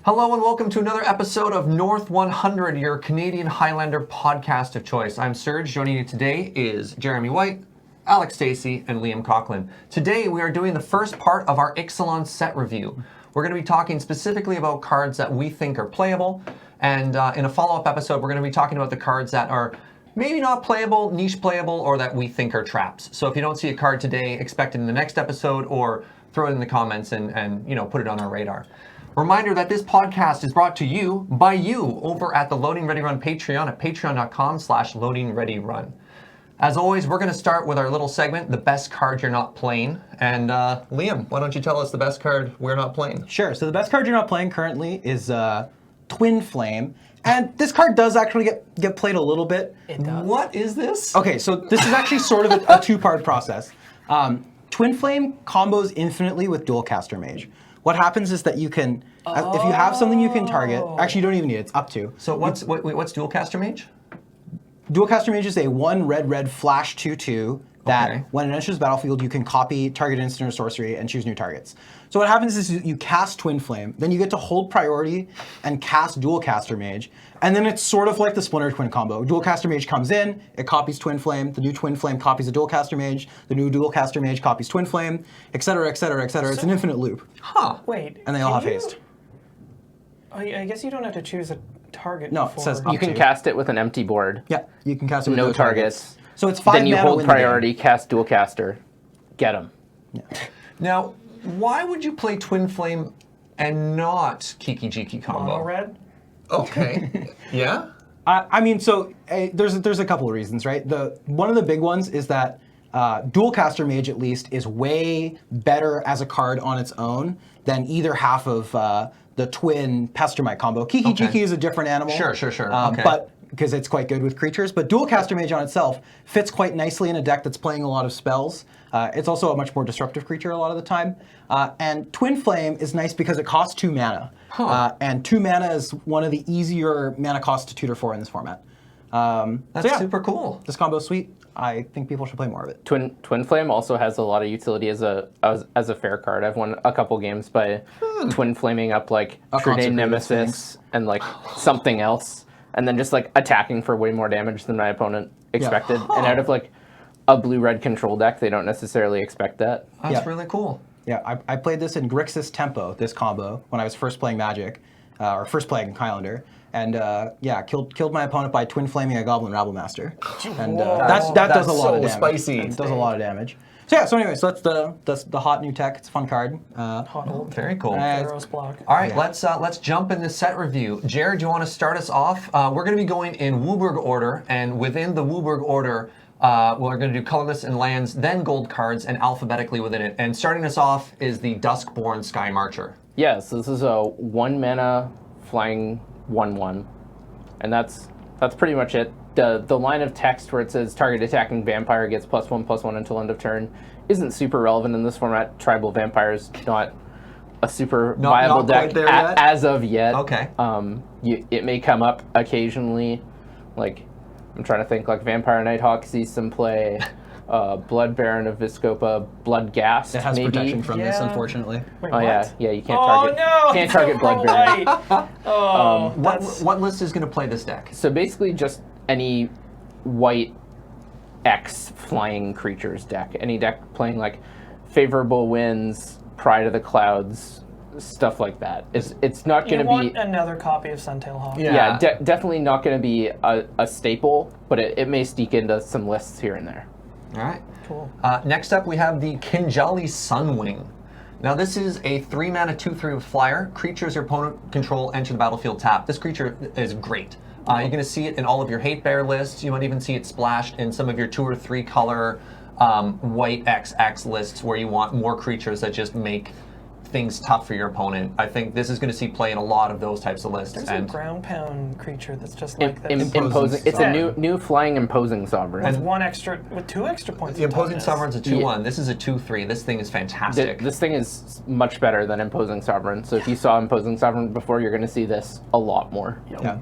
Hello and welcome to another episode of North 100, your Canadian Highlander podcast of choice. I'm Serge. Joining you today is Jeremy White, Alex Steacy, and Liam Coughlan. Today we are doing the first part of our Ixalan set review. We're going to be talking specifically about cards that we think are playable, and in a follow-up episode we're going to be talking about the cards that are maybe not playable, niche playable, or that we think are traps. So if you don't see a card today, expect it in the next episode, or throw it in the comments and you know, put it on our radar. Reminder that this podcast is brought to you by you over at the Loading Ready Run Patreon at patreon.com/loadingreadyrun. As always, we're going to start with our little segment, the best card you're not playing. And Liam, why don't you tell us the best card we're not playing? Sure. So the best card you're not playing currently is Twin Flame. And this card does actually get played a little bit. It does. What is this? Okay, so this is actually sort of a two-part process. Twin Flame combos infinitely with Dualcaster Mage. What happens is that you can, if you have something you can target, actually you don't even need it, it's up to. So what's Dualcaster Mage? Dualcaster Mage is a 1/1 flash 2/2 that when it enters the battlefield you can copy target instant or sorcery and choose new targets. So what happens is you cast Twin Flame, then you get to hold priority and cast Dualcaster Mage, and then it's sort of like the Splinter Twin combo. Dualcaster Mage comes in, it copies Twin Flame, the new Twin Flame copies a Dualcaster Mage, the new Dualcaster Mage copies Twin Flame, etc., etc., etc. It's an infinite loop. Huh. Wait. And they all have haste. I guess you don't have to choose a target. No, it says up you can to. cast it with an empty board. Yeah, you can cast it with no targets. So it's 5 Then you mana hold win the game. priority, cast Dualcaster, get them. Yeah. Now, why would you play Twin Flame and not Kiki Jiki combo? Mono red? Okay. Yeah? I mean, so there's a couple of reasons, right? One of the big ones is that Dualcaster Mage, at least, is way better as a card on its own than either half of the Twin Pestermite combo. Kiki Jiki is a different animal. Sure. Okay. But because it's quite good with creatures, but Dualcaster Mage on itself fits quite nicely in a deck that's playing a lot of spells. It's also a much more disruptive creature a lot of the time. And Twin Flame is nice because it costs 2 mana. And 2 mana is one of the easier mana costs to tutor for in this format. That's super cool. This combo is sweet. I think people should play more of it. Twin Flame also has a lot of utility as a fair card. I've won a couple games by Twin Flaming up like True Nemesis and like something else, and then just like attacking for way more damage than my opponent expected. Yeah. And out of like a blue-red control deck, they don't necessarily expect that. That's really cool. Yeah, I played this in Grixis Tempo, this combo, when I was first playing Magic, or first playing Highlander. And yeah, killed my opponent by Twin Flaming a Goblin Rabblemaster. And that does a lot of damage. Spicy. It does a lot of damage. So yeah, so anyway, so that's the hot new tech. It's a fun card. Hot old. Very cool. Pharaoh's block. All right, let's jump in the set review. Jared, do you want to start us off? We're going to be going in Wooburg order, and within the Wooburg order, we're going to do colorless and lands, then gold cards, and alphabetically within it. And starting us off is the Duskborn Sky Marcher. Yeah, so this is a 1 mana flying 1/1, and that's pretty much it. The line of text where it says target attacking vampire gets +1/+1 until end of turn isn't super relevant in this format. Tribal Vampire's not a super viable deck as of yet. Okay. It may come up occasionally, like I'm trying to think, like Vampire Nighthawk sees some play. Blood Baron of Viscopa, Blood Ghast. It has maybe. protection from this, unfortunately. Wait, Oh what? yeah, you can't target Blood Baron. What list is going to play this deck? So basically just any white X flying creatures deck. Any deck playing like Favorable Winds, Pride of the Clouds, stuff like that. It's not going to be... You want another copy of Suntail Hawk. Yeah, definitely not going to be a staple, but it may sneak into some lists here and there. All right. Cool. Next up, we have the Kinjali Sunwing. Now, this is a 3 mana 2/3 flyer. Creatures your opponent control enter the battlefield tapped. This creature is great. You're going to see it in all of your hate bear lists. You might even see it splashed in some of your 2 or 3 color white XX lists where you want more creatures that just make things tough for your opponent. I think this is going to see play in a lot of those types of lists. There's and a ground pound creature that's just like this. Imposing. It's a new flying imposing sovereign. With 2 extra points. the Imposing Sovereign's a 2/1. This is a 2/3. This thing is fantastic. This thing is much better than Imposing Sovereign. So if you saw Imposing Sovereign before, you're going to see this a lot more. Yeah.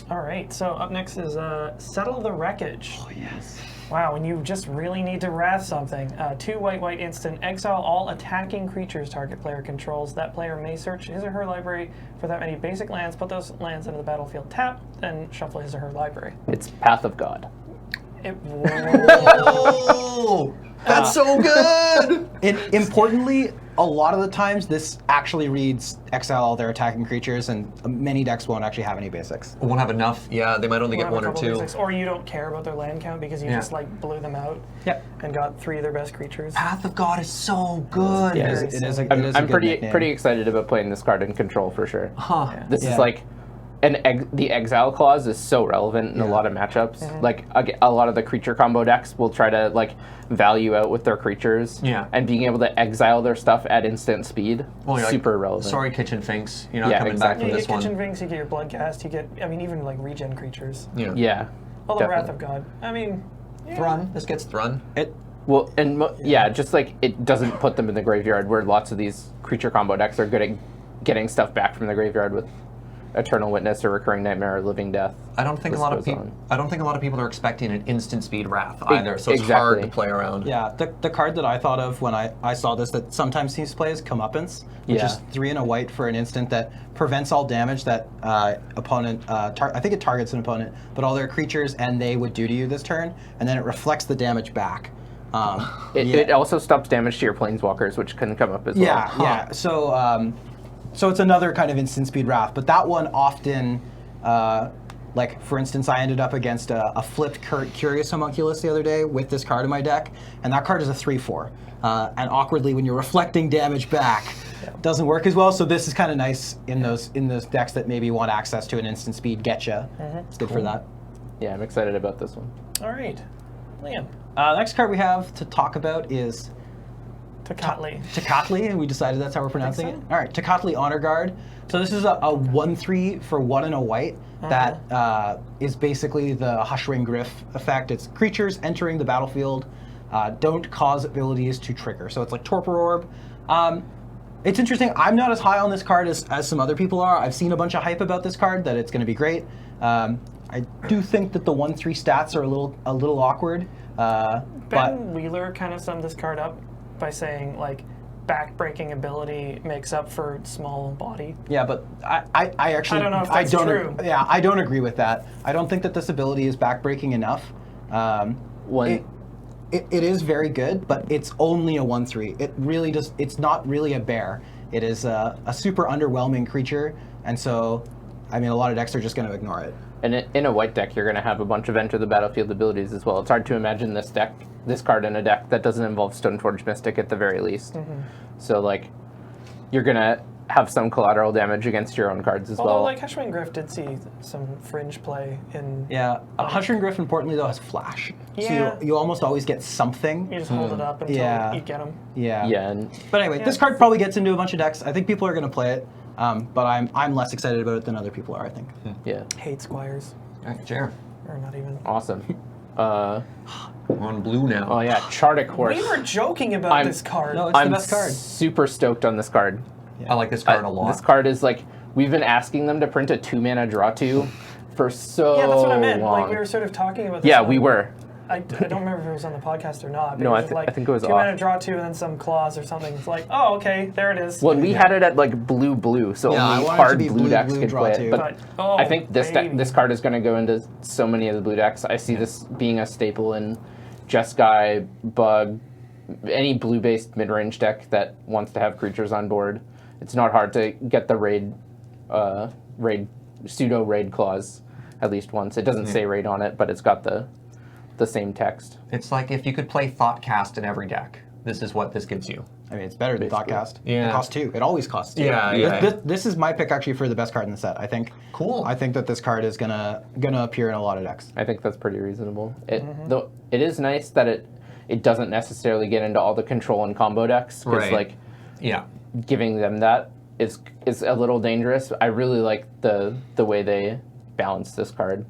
All right, so up next is Settle the Wreckage. Oh, yes. Wow, and you just really need to wrath something. 2 white instant, exile all attacking creatures target player controls. That player may search his or her library for that many basic lands, put those lands into the battlefield tap, then shuffle his or her library. It's Path of God. Oh, that's so good! Importantly, a lot of the times this actually reads exile all their attacking creatures, and many decks won't actually have any basics. Won't have enough. Yeah, they might only We'll get have a one or couple two. basics, or you don't care about their land count because you just like blew them out Yep. and got 3 of their best creatures. Path of God is so good. Yeah, It is a I'm good pretty nickname. pretty excited about playing this card in Control for sure. Huh. This Yeah. is like, the exile clause is so relevant in a lot of matchups. Like a lot of the creature combo decks will try to like value out with their creatures. Yeah. And being able to exile their stuff at instant speed, Well, you're super like, relevant. Sorry, Kitchen Finks. You're not Yeah, coming exactly. back from You this get Kitchen one. Finks, you get your Bloodcast, you get, I mean, even like regen creatures. Yeah. Yeah. Although Wrath definitely. of God, I mean, yeah. Thrun. This gets Thrun. Well, and just like it doesn't put them in the graveyard, where lots of these creature combo decks are good at getting stuff back from the graveyard with Eternal Witness or Recurring Nightmare or Living Death. I don't think a List lot of goes people. on. I don't think a lot of people are expecting an instant speed Wrath either. So it's hard to exactly. play around. Yeah, the card that I thought of when I saw this that sometimes seems to play is Comeuppance, which Yeah. is 3 and a white for an instant that prevents all damage that opponent, I think it targets an opponent, but all their creatures and they would do to you this turn, and then it reflects the damage back. It also stops damage to your planeswalkers, which can come up as well. Yeah. So it's another kind of instant speed Wrath, but that one often, like for instance, I ended up against a flipped Curious Homunculus the other day with this card in my deck, and that card is a 3/4. And awkwardly, when you're reflecting damage back, it doesn't work as well. So this is kind of nice in those decks that maybe want access to an instant speed getcha. It's good for that. Yeah, I'm excited about this one. All right, Liam. Next card we have to talk about is Tecatli. Tecatli, and we decided that's how we're pronouncing so. it. All right, Tecatli Honor Guard. So this is a 1/3 for 1 and a white that is basically the Hushwing Gryff effect. It's creatures entering the battlefield don't cause abilities to trigger. So it's like Torpor Orb. It's interesting. I'm not as high on this card as some other people are. I've seen a bunch of hype about this card, that it's going to be great. I do think that the 1/3 stats are a little awkward. But Ben Wheeler kind of summed this card up by saying like backbreaking ability makes up for small body. yeah, but I actually I don't know if that's true. Yeah, I don't agree with that. I don't think that this ability is backbreaking enough. It is very good, but it's only a 1/3. It really just, it's not really a bear. It is a super underwhelming creature, and so, I mean, a lot of decks are just going to ignore it. And in a white deck, you're going to have a bunch of enter the battlefield abilities as well. It's hard to imagine this card in a deck that doesn't involve Stoneforge Mystic at the very least. So, like, you're going to have some collateral damage against your own cards as Although well. like Hushwing Gryff did see some fringe play in. Yeah, Hushwing Gryff, importantly, though, has Flash. Yeah. So you almost always get something. You just hold it up until Yeah. you get them. Yeah. Yeah, and But anyway, this card probably gets into a bunch of decks. I think people are going to play it, but I'm less excited about it than other people are, I think. yeah, Hate Squires, All right, Jer. or not even. awesome. We're on blue now. Oh yeah, Chartic Horse. We were joking about I'm- this card. No, it's I'm the best card. super stoked on this card. I like this card a lot. This card is like, we've been asking them to print a 2-mana draw 2 for so Yeah, that's what I meant. long. Like we were sort of talking about this. Yeah, on- we were. I don't remember if it was on the podcast or not. But No, it I was thi- like I think it was 2 mana off. draw 2 and then some clause or something. It's like, oh, okay, there it is. Well, we had it at like blue, so Yeah, I only wanted it to hard be blue blue, decks blue, could draw play two. it. But, oh, I think this baby. this card is going to go into so many of the blue decks. I see this being a staple in Jeskai, Bug, any blue-based mid-range deck that wants to have creatures on board. It's not hard to get the pseudo raid clause at least once. It doesn't say raid on it, but it's got the same text. It's like if you could play Thoughtcast in every deck. This is what this gives you. I mean, it's better than Basically. Thoughtcast. Yeah. It costs 2. It always costs 2. Yeah, yeah. This is my pick actually for the best card in the set. I think. Cool. I think that this card is gonna appear in a lot of decks. I think that's pretty reasonable. Though it is nice that it doesn't necessarily get into all the control and combo decks, because Right. like Yeah. giving them that is a little dangerous. I really like the way they balance this card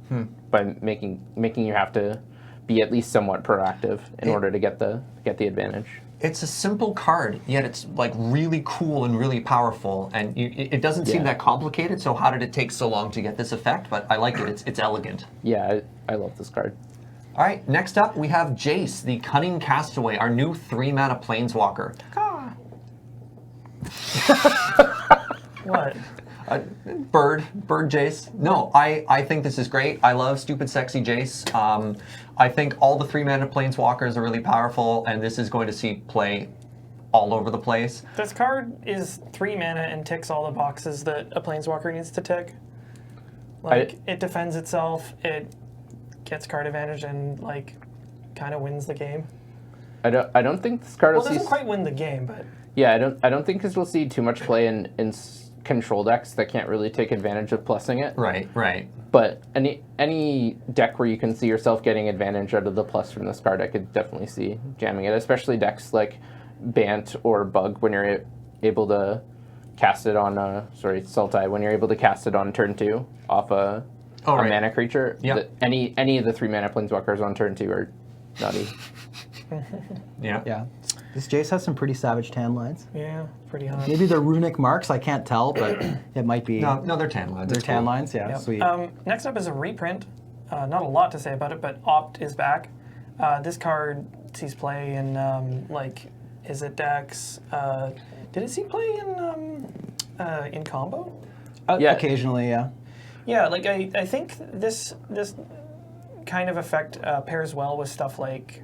by making you have to be at least somewhat proactive in order to get the advantage. It's a simple card, yet it's like really cool and really powerful, and it doesn't seem that complicated. So how did it take so long to get this effect? But I like it. It's elegant. Yeah, I love this card. All right, next up we have Jace, the Cunning Castaway, our new 3-mana Planeswalker. What? Bird Jace. No, I think this is great. I love stupid, sexy Jace. I think all the 3-mana Planeswalkers are really powerful, and this is going to see play all over the place. This card is 3 mana and ticks all the boxes that a Planeswalker needs to tick. Like, it defends itself, it gets card advantage, and, like, kind of wins the game. I don't think this card will see... Well, it doesn't quite win the game, but... Yeah, I don't think this will see too much play in control decks that can't really take advantage of plussing it. Right. But any deck where you can see yourself getting advantage out of the plus from this card, I could definitely see jamming it, especially decks like Bant or Bug when you're able to cast it on, Sultai, when you're able to cast it on turn 2 off a mana creature. Yep. Any of the 3-mana Planeswalkers on turn 2 are nutty. Yeah. This Jace has some pretty savage tan lines. Yeah, pretty hot. Maybe they're runic marks, I can't tell, but it might be. No, they're tan lines. They're It's tan cool. lines, yeah, Yep. sweet. Next up is a reprint. Not a lot to say about it, but Opt is back. This card sees play in, Izzet decks. Did it see play in combo? Yeah. Occasionally, yeah. Yeah, like I think this kind of effect pairs well with stuff like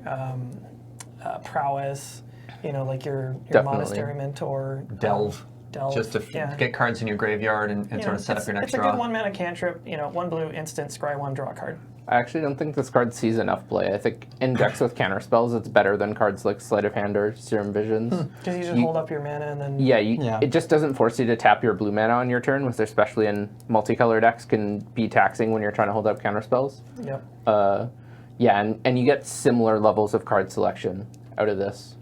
Prowess, like your Definitely. Monastery Mentor. Delve. Just to yeah. get cards in your graveyard and sort of set up your next It's a draw. good 1-mana cantrip, 1 blue, instant, scry 1, draw a card. I actually don't think this card sees enough play. I think in decks with counter spells, it's better than cards like Sleight of Hand or Serum Visions. Because you just hold up your mana and then... Yeah, it just doesn't force you to tap your blue mana on your turn, which especially in multicolor decks can be taxing when you're trying to hold up counter spells. Yep. And you get similar levels of card selection out of this.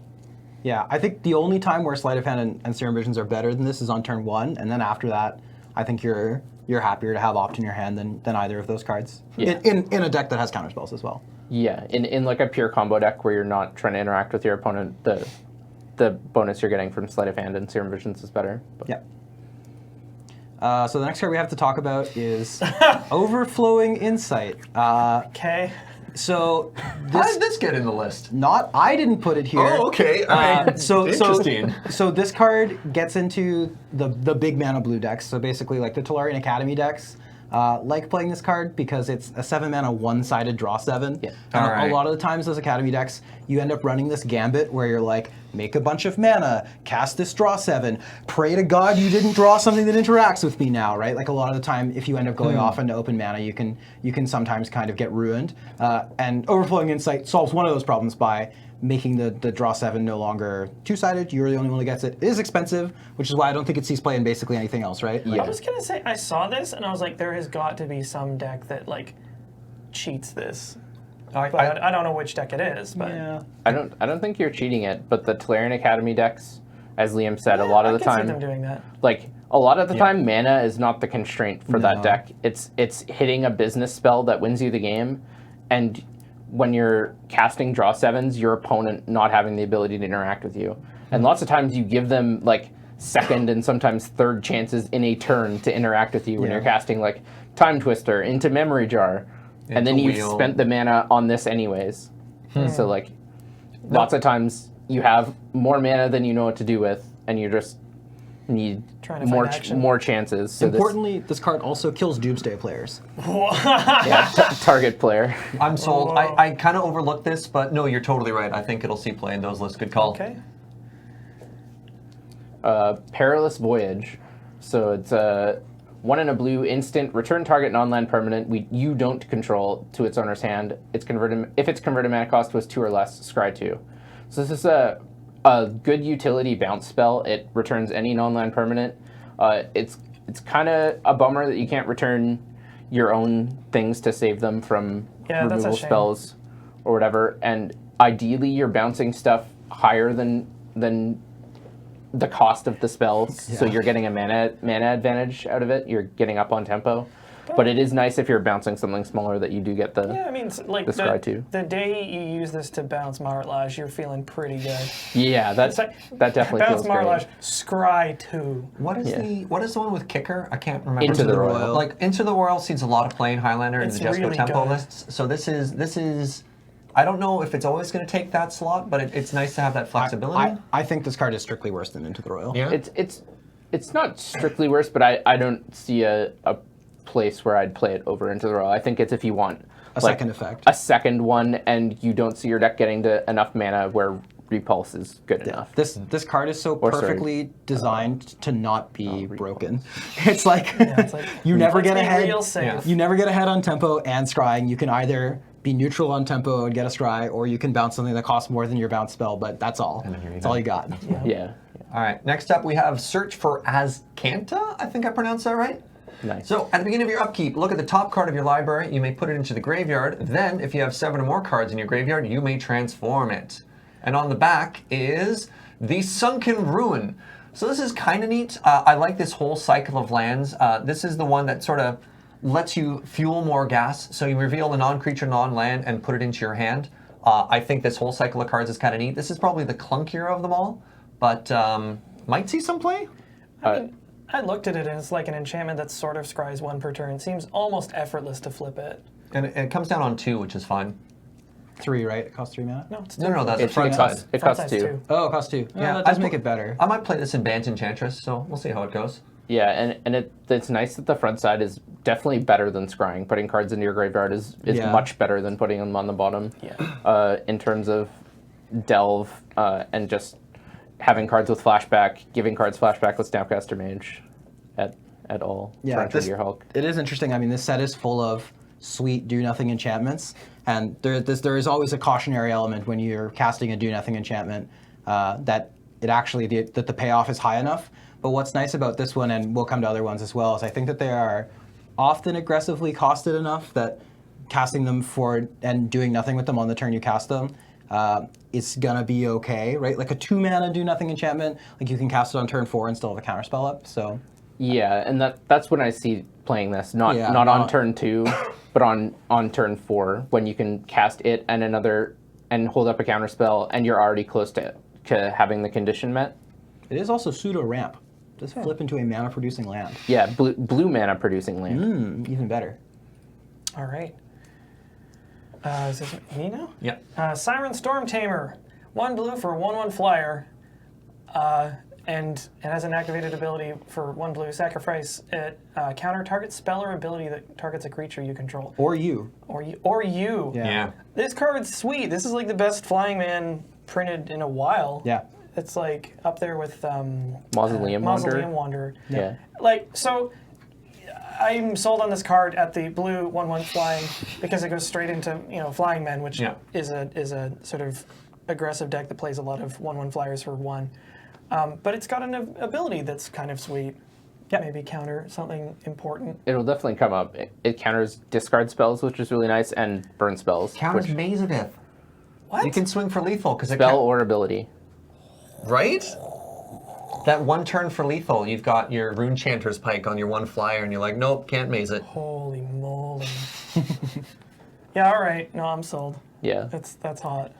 Yeah, I think the only time where Sleight of Hand and Serum Visions are better than this is on turn 1, and then after that, I think you're happier to have Opt in your hand than either of those cards. Yeah. In a deck that has counterspells as well. Yeah, in like a pure combo deck where you're not trying to interact with your opponent, the bonus you're getting from Sleight of Hand and Serum Visions is better. But. Yeah. So the next card we have to talk about is Overflowing Insight. Okay. So How did this get in the list? I didn't put it here. Oh, okay. All right. Interesting. So this card gets into the big mana blue decks. So basically, like the Tolarian Academy decks, like playing this card because it's a 7-mana one-sided draw 7. Yeah. And All right. a lot of the times those Academy decks, you end up running this gambit where you're like, make a bunch of mana, cast this draw 7, pray to God you didn't draw something that interacts with me now, right? Like a lot of the time, if you end up going off into open mana, you can sometimes kind of get ruined. And Overflowing Insight solves one of those problems by making the draw 7 no longer two-sided. You're the only one that gets it. It is expensive, which is why I don't think it sees play in basically anything else, right? I was going to say, I saw this and I was like, there has got to be some deck that, cheats this. But I don't know which deck it is, but... Yeah. I don't think you're cheating it, but the Tolarian Academy decks, as Liam said, a lot of the I can time... see them doing that. A lot of the time, mana is not the constraint for that No. deck. It's hitting a business spell that wins you the game, and when you're casting draw 7s, your opponent not having the ability to interact with you. And lots of times you give them, second and sometimes third chances in a turn to interact with you when you're casting, Time Twister into Memory Jar. And then you've Wheel. spent the mana on this anyways. So, lots of times you have more mana than you know what to do with, and you just need Trying to find action. more chances. So Importantly, this card also kills Doomsday players. target player. I'm sold. I kind of overlooked this, but no, you're totally right. I think it'll see play in those lists. Good call. Okay. Perilous Voyage. So it's a 1 and a blue instant, return target non-land permanent you don't control to its owner's hand. If its converted mana cost was 2 or less, scry 2. So this is a good utility bounce spell. It returns any non-land permanent. It's kind of a bummer that you can't return your own things to save them from Yeah, that's a removal shame. spells or whatever. And ideally, you're bouncing stuff higher than the cost of the spells, so you're getting a mana advantage out of it. You're getting up on tempo. But it is nice if you're bouncing something smaller that you do get the Yeah, I mean, like the scry too. the day you use this to bounce Marlash, you're feeling pretty good. Yeah, It's like, that definitely bounce feels great. Marlash, scry 2. What is the one with kicker? I can't remember. Into the Royal. Like Into the Royal sees a lot of playing Highlander in It's the Jesco really tempo good. lists. So this is. I don't know if it's always going to take that slot, but it's nice to have that flexibility. I think this card is strictly worse than Into the Royal. Yeah. It's not strictly worse, but I don't see a place where I'd play it over Into the Royal. I think it's if you want A second effect. a second one, and you don't see your deck getting to enough mana where Repulse is good enough. This card is so Or sorry. perfectly designed to not be broken. It's like, It's like, you never let's get be ahead. real safe. You never get ahead on tempo and scrying. You can either be neutral on tempo and get a scry, or you can bounce something that costs more than your bounce spell, but that's all. then you're That's all you got. Yeah. All right. Next up, we have Search for Azcanta. I think I pronounced that right. Nice. So at the beginning of your upkeep, look at the top card of your library. You may put it into the graveyard. Then, if you have 7 or more cards in your graveyard, you may transform it. And on the back is the Sunken Ruin. So this is kind of neat. I like this whole cycle of lands. This is the one that sort of lets you fuel more gas. So you reveal a non-creature, non-land, and put it into your hand. I think this whole cycle of cards is kind of neat. This is probably the clunkier of them all, but might see some play. I looked at it and it's like an enchantment that sort of scries 1 per turn. Seems almost effortless to flip it. And it comes down on 2, which is fine. 3, right? It costs 3 mana? No, it's No, that's the It front costs side. it front costs side's 2. Oh, it costs 2. Yeah, that I does make put- it better. I might play this in Bant Enchantress, so we'll see how it goes. Yeah, and it's nice that the front side is definitely better than scrying. Putting cards into your graveyard is Yeah. much better than putting them on the bottom. Yeah. In terms of delve and just having cards with flashback, giving cards flashback with Snapcaster Mage at all. for entering your Hulk. It is interesting. I mean, this set is full of sweet do-nothing enchantments, and there is always a cautionary element when you're casting a do-nothing enchantment that the payoff is high enough. But what's nice about this one, and we'll come to other ones as well, is I think that they are often aggressively costed enough that casting them and doing nothing with them on the turn you cast them, it's gonna be okay, right? Like a 2-mana do-nothing enchantment, like you can cast it on turn 4 and still have a counterspell up. So Yeah, and that's when I see playing this, not Yeah, on turn 2, but on turn 4, when you can cast it and another and hold up a counterspell, and you're already close to having the condition met. it is also pseudo ramp. Does flip into a mana producing land. Yeah, blue mana producing land. Even better. All right. Is this me now? Yep. Siren Storm Tamer. 1 blue for 1/1 flyer. And it has an activated ability for 1 blue. Sacrifice it. Counter target spell or ability that targets a creature you control. Or you. Or you. Yeah. This card's sweet. This is like the best flying man printed in a while. Yeah. It's like up there with Mausoleum Wanderer. Mausoleum Wanderer. Yeah. Like, so I'm sold on this card at the blue 1/1 flying because it goes straight into, Flying Men, which Yeah. is a sort of aggressive deck that plays a lot of 1/1 flyers for 1. But it's got an ability that's kind of sweet. Yeah. Maybe counter something important. It'll definitely come up. It counters discard spells, which is really nice, and burn spells. Counters which, Maze of Death. What? You can swing for lethal because it spell or ability. right? That 1 turn for lethal, you've got your Rune Chanter's Pike on your 1 flyer, and you're like, nope, can't maze it. Holy moly. Yeah, all right. No, I'm sold. Yeah. That's hot.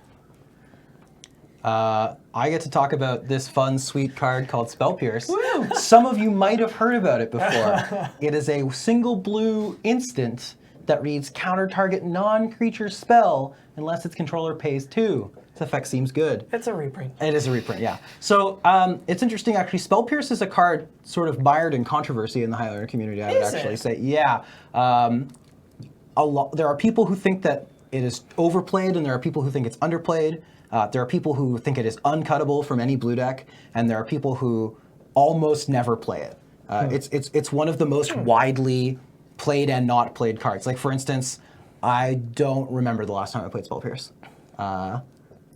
I get to talk about this fun, sweet card called Spell Pierce. Some of you might have heard about it before. It is a single blue instant that reads counter target non-creature spell unless its controller pays 2. This effect seems good. It's a reprint. It is a reprint, yeah. So it's interesting, actually. Spell Pierce is a card sort of mired in controversy in the Highlander community, I would Is actually it? say. Yeah. There are people who think that it is overplayed, and there are people who think it's underplayed. There are people who think it is uncuttable from any blue deck, and there are people who almost never play it. It's one of the most widely played and not played cards. Like, for instance, I don't remember the last time I played Spell Pierce.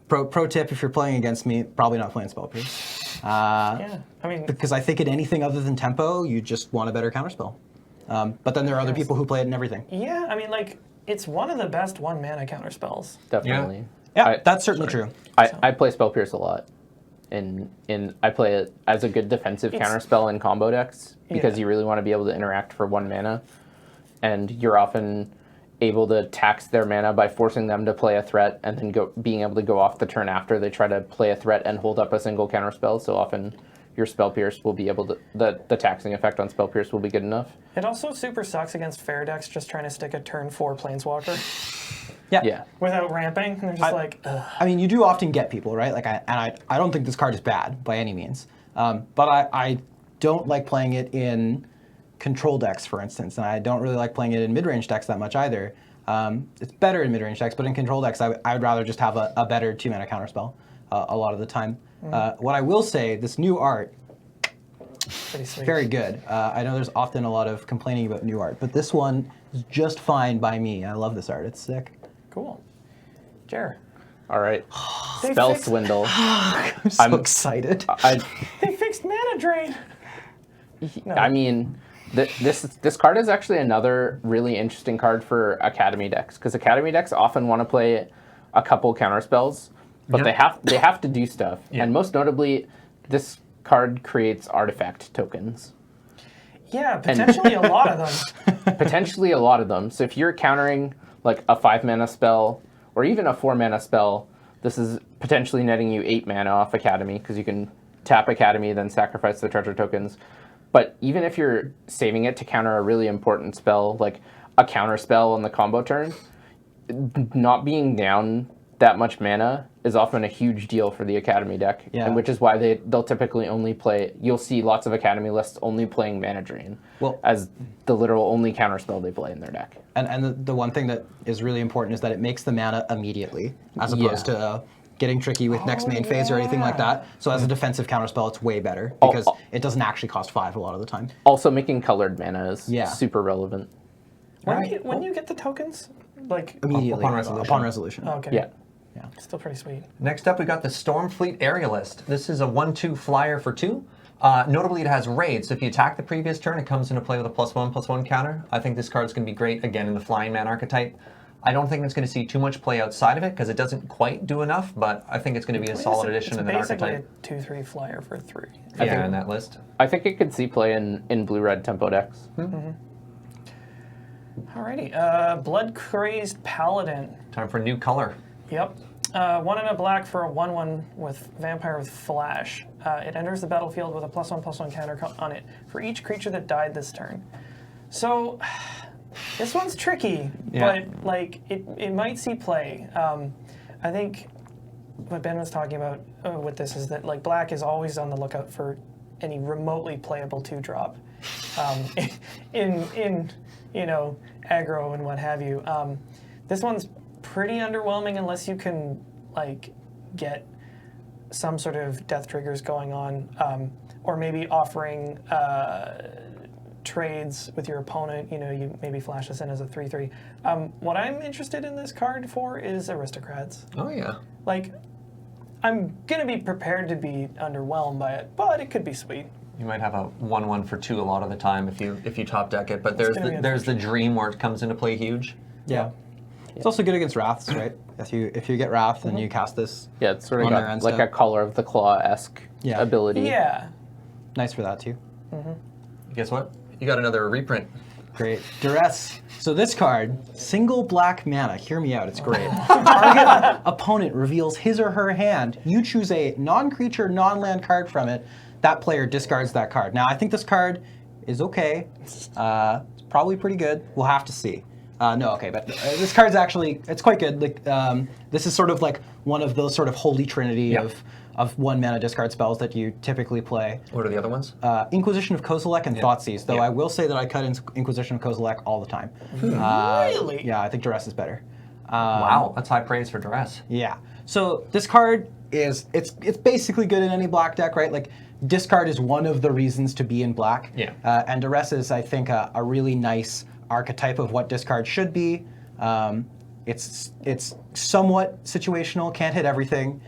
Pro tip, if you're playing against me, probably not playing Spell Pierce. Yeah. I mean, Because I think in anything other than tempo, you just want a better counterspell. But then there are other people who play it in everything. yeah, I mean, like, it's one of the best 1 mana counter spells. Definitely. Yeah, that's certainly true. I play Spell Pierce a lot. I play it as a good defensive It's- counterspell in combo decks because Yeah. you really want to be able to interact for 1 mana. and you're often able to tax their mana by forcing them to play a threat, and then being able to go off the turn after they try to play a threat and hold up a single counterspell. So often your Spell Pierce will be able to, the taxing effect on Spell Pierce will be good enough. It also super sucks against fair decks just trying to stick a turn 4 Planeswalker Yeah. without ramping. And they're just like, ugh. I mean, you do often get people, right? Like, I don't think this card is bad by any means, but I don't like playing it in control decks, for instance, and I don't really like playing it in mid-range decks that much either. It's better in mid-range decks, but in control decks, I would rather just have a better 2-mana counterspell a lot of the time. What I will say, this new art, Pretty sweet. very good. I know there's often a lot of complaining about new art, but this one is just fine by me. I love this art. It's sick. Cool. Jer. All right. They Spell fixed- Swindle. I'm so excited. They fixed mana drain. No. I mean, this card is actually another really interesting card for Academy decks, because Academy decks often want to play a couple counterspells, but they have to do stuff. And most notably, this card creates artifact tokens. Yeah, potentially a lot of them. Potentially a lot of them. So if you're countering like a 5-mana spell or even a 4-mana spell, this is potentially netting you 8 mana off Academy, because you can tap Academy, then sacrifice the treasure tokens. But even if you're saving it to counter a really important spell, like a counter spell on the combo turn, not being down that much mana is often a huge deal for the Academy deck, and which is why they'll typically only play. You'll see lots of Academy lists only playing Mana Drain as the literal only counterspell they play in their deck. And the one thing that is really important is that it makes the mana immediately, as opposed to getting tricky with next main phase or anything like that. So as a defensive counterspell, it's way better, because it doesn't actually cost 5 a lot of the time. Also, making colored mana is super relevant. When you get the tokens, like Immediately upon resolution. Oh, okay. Yeah. Still pretty sweet. Next up, we got the Stormfleet Aerialist. This is a 1/2 flyer for 2. Notably, it has raid, so if you attack the previous turn, it comes into play with a +1/+1 counter. I think this card's going to be great, again, in the Flying Man archetype. I don't think it's going to see too much play outside of it, because it doesn't quite do enough, but I think it's going to be a solid addition in that archetype. It's basically a 2/3 flyer for 3. Yeah, in that list. I think it could see play in blue-red tempo decks. Alrighty, Blood Crazed Paladin. Time for a new color. Yep. 1 and a black for a 1/1 with Vampire with Flash. It enters the battlefield with a +1/+1 counter on it for each creature that died this turn. So, this one's tricky, but like it might see play. I think what Ben was talking about with this is that like black is always on the lookout for any remotely playable 2-drop in aggro and what have you. This one's pretty underwhelming unless you can like get some sort of death triggers going on, or maybe offering trades with your opponent. You maybe flash this in as a 3/3. What I'm interested in this card for is aristocrats. Oh yeah. Like, I'm gonna be prepared to be underwhelmed by it, but it could be sweet. You might have a 1/1 for 2 a lot of the time if you top deck it, but there's the dream where it comes into play huge. Yeah. It's also good against Wraths, right? If you get Wrath and you cast this. Yeah, it's sort of on their got end like step. a Collar of the Claw-esque ability. Yeah. Nice for that too. Guess what? You got another reprint. Great. Duress. So this card, single black mana. Hear me out, it's great. Target opponent reveals his or her hand. You choose a non-creature, non-land card from it. That player discards that card. Now, I think this card is okay. It's probably pretty good. We'll have to see. But this card's actually, it's quite good. Like, this is sort of like one of those sort of holy trinity of 1 mana discard spells that you typically play. What are the other ones? Inquisition of Kozilek and Thoughtseize, though I will say that I cut Inquisition of Kozilek all the time. Really? Yeah, I think Duress is better. Wow, that's high praise for Duress. Yeah. So this card is, it's basically good in any black deck, right? Like, discard is one of the reasons to be in black. Yeah. And Duress is, I think, a really nice archetype of what discard should be. It's somewhat situational, can't hit everything,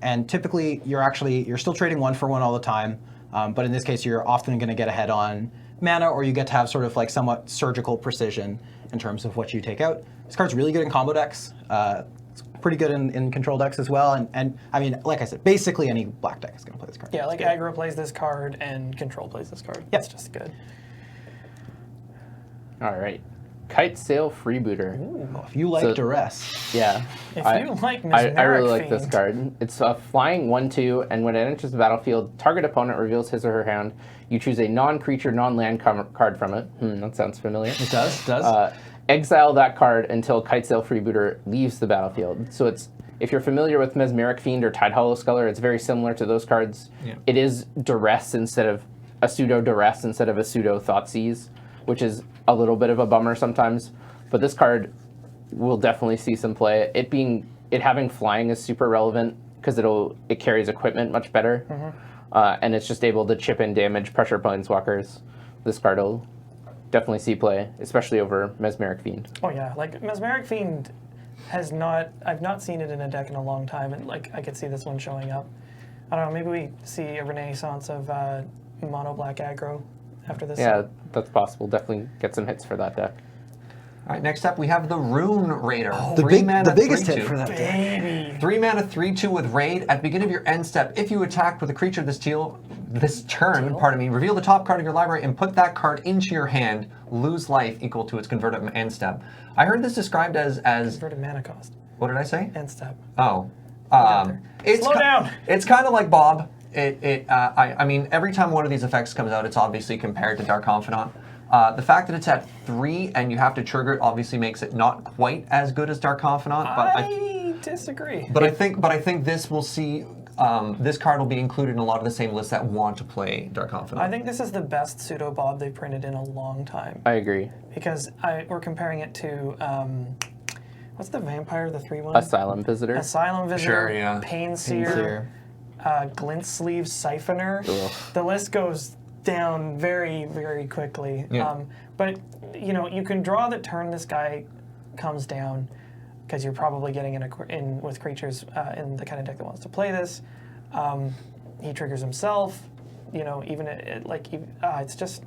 and typically you're still trading 1 for 1 all the time. But in this case, you're often going to get ahead on mana, or you get to have sort of like somewhat surgical precision in terms of what you take out. This card's really good in combo decks. It's pretty good in control decks as well. And I mean, like I said, basically any black deck is going to play this card. Yeah, like aggro plays this card and control plays this card. Yeah. It's just good. All right. Kite Sail Freebooter. Well, if you like Duress, Yeah. If you like I really Mesmeric like this Fiend. card. It's a flying 1/2, and when it enters the battlefield, target opponent reveals his or her hand. You choose a non-creature, non-land card from it. That sounds familiar. it does. Exile that card until Kite Sail Freebooter leaves the battlefield. So it's, if you're familiar with Mesmeric Fiend or Tidehollow Sculler, it's very similar to those cards. Yeah. It is Duress instead of a pseudo Duress instead of a pseudo Thoughtseize, which is a little bit of a bummer sometimes. But this card will definitely see some play. It having flying is super relevant because it carries equipment much better, and it's just able to chip in damage, pressure planeswalkers. This card will definitely see play, especially over Mesmeric Fiend. Oh yeah, like Mesmeric Fiend I've not seen it in a deck in a long time, and like I could see this one showing up. I don't know, maybe we see a renaissance of mono black aggro after this. Yeah, that's possible. Definitely get some hits for that deck. All right, next up we have the Rune Raider. The biggest 3-2. hit for that deck. Baby. 3 mana, 3/2 with Raid. At the beginning of your end step, if you attacked with a creature this turn, reveal the top card of your library and put that card into your hand. Lose life equal to its converted end step. I heard this described as Converted mana cost. what did I say? End step. Oh, there. Slow down. It's kind of like Bob. I mean, every time one of these effects comes out, it's obviously compared to Dark Confidant. The fact that it's at 3 and you have to trigger it obviously makes it not quite as good as Dark Confidant. But I disagree. But I think this will see this card will be included in a lot of the same lists that want to play Dark Confidant. I think this is the best pseudo Bob they've printed in a long time. I agree. Because we're comparing it to what's the vampire, the 3/1? Asylum Visitor. Asylum Visitor, Sure, yeah. Painseer, Glint Sleeve Siphoner. Ugh. The list goes down very, very quickly. Yeah. But you can draw the turn this guy comes down, because you're probably getting in with creatures in the kind of deck that wants to play this. He triggers himself. It's just,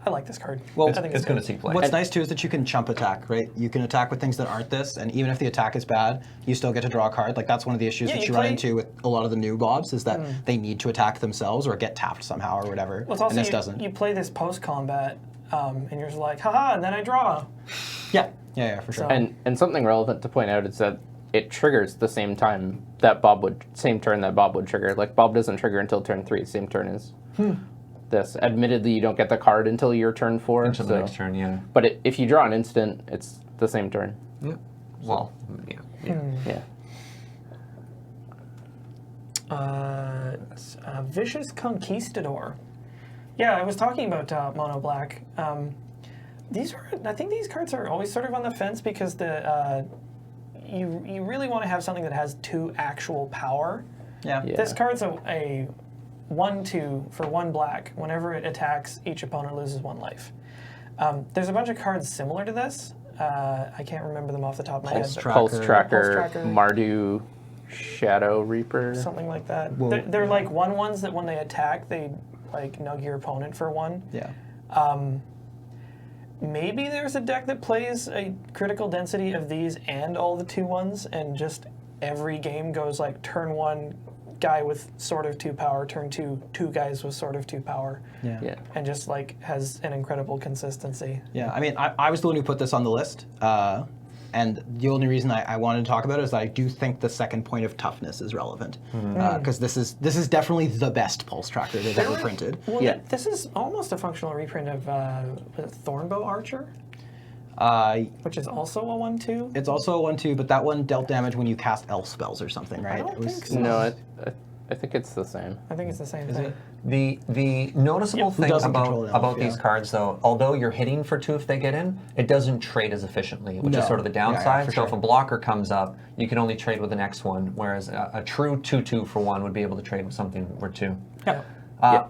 I like this card. Well, I think it's going to good. see play. What's nice too is that you can chump attack, right? You can attack with things that aren't this, and even if the attack is bad, you still get to draw a card. Like that's one of the issues Yeah, that you you run play- into with a lot of the new Bobs is that they need to attack themselves or get tapped somehow or whatever. Well, it's also and this you, doesn't. you play this post combat, and you're just like, haha, and then I draw. Yeah, for sure. So- And something relevant to point out is that it triggers the same turn that Bob would trigger. Like Bob doesn't trigger until turn 3, same turn as this. Admittedly, you don't get the card until your turn 4. Until the next turn, yeah. But if you draw an instant, it's the same turn. Yeah. Well, yeah. Yeah. Vicious Conquistador. Yeah, I was talking about mono black. I think these cards are always sort of on the fence because you really want to have something that has 2 actual power. yeah. This card's a 1/2 for 1 black. Whenever it attacks, each opponent loses 1 life. There's a bunch of cards similar to this. I can't remember them off the top of my head. but Pulse Tracker, Pulse Tracker. Mardu, Shadow Reaper. Something like that. Well- They're like 1/1s that when they attack, they like nug your opponent for 1. Yeah. Maybe there's a deck that plays a critical density of these and all the 2/1s, and just every game goes like turn 1 guy with sort of 2 power, turn 2 guys with sort of 2 power, Yeah. and just like has an incredible consistency. Yeah, I mean, I was the one who put this on the list, and the only reason I wanted to talk about it is that I do think the second point of toughness is relevant, because this is definitely the best Pulse Tracker they've ever printed. Well, Yeah. this is almost a functional reprint of Thornbow Archer, which is also a 1/2. It's also a 1/2, but that one dealt damage when you cast elf spells or something, right? don't It was- think so. No, I think it's the same. I think it's the same thing. The noticeable thing doesn't control about an elf, these yeah. cards, though, although you're hitting for 2 if they get in, it doesn't trade as efficiently, which is No. sort of the Yeah, yeah, downside. for So sure. if a blocker comes up, you can only trade with the next one, whereas a true 2/2 for 1 would be able to trade with something for 2. Yeah.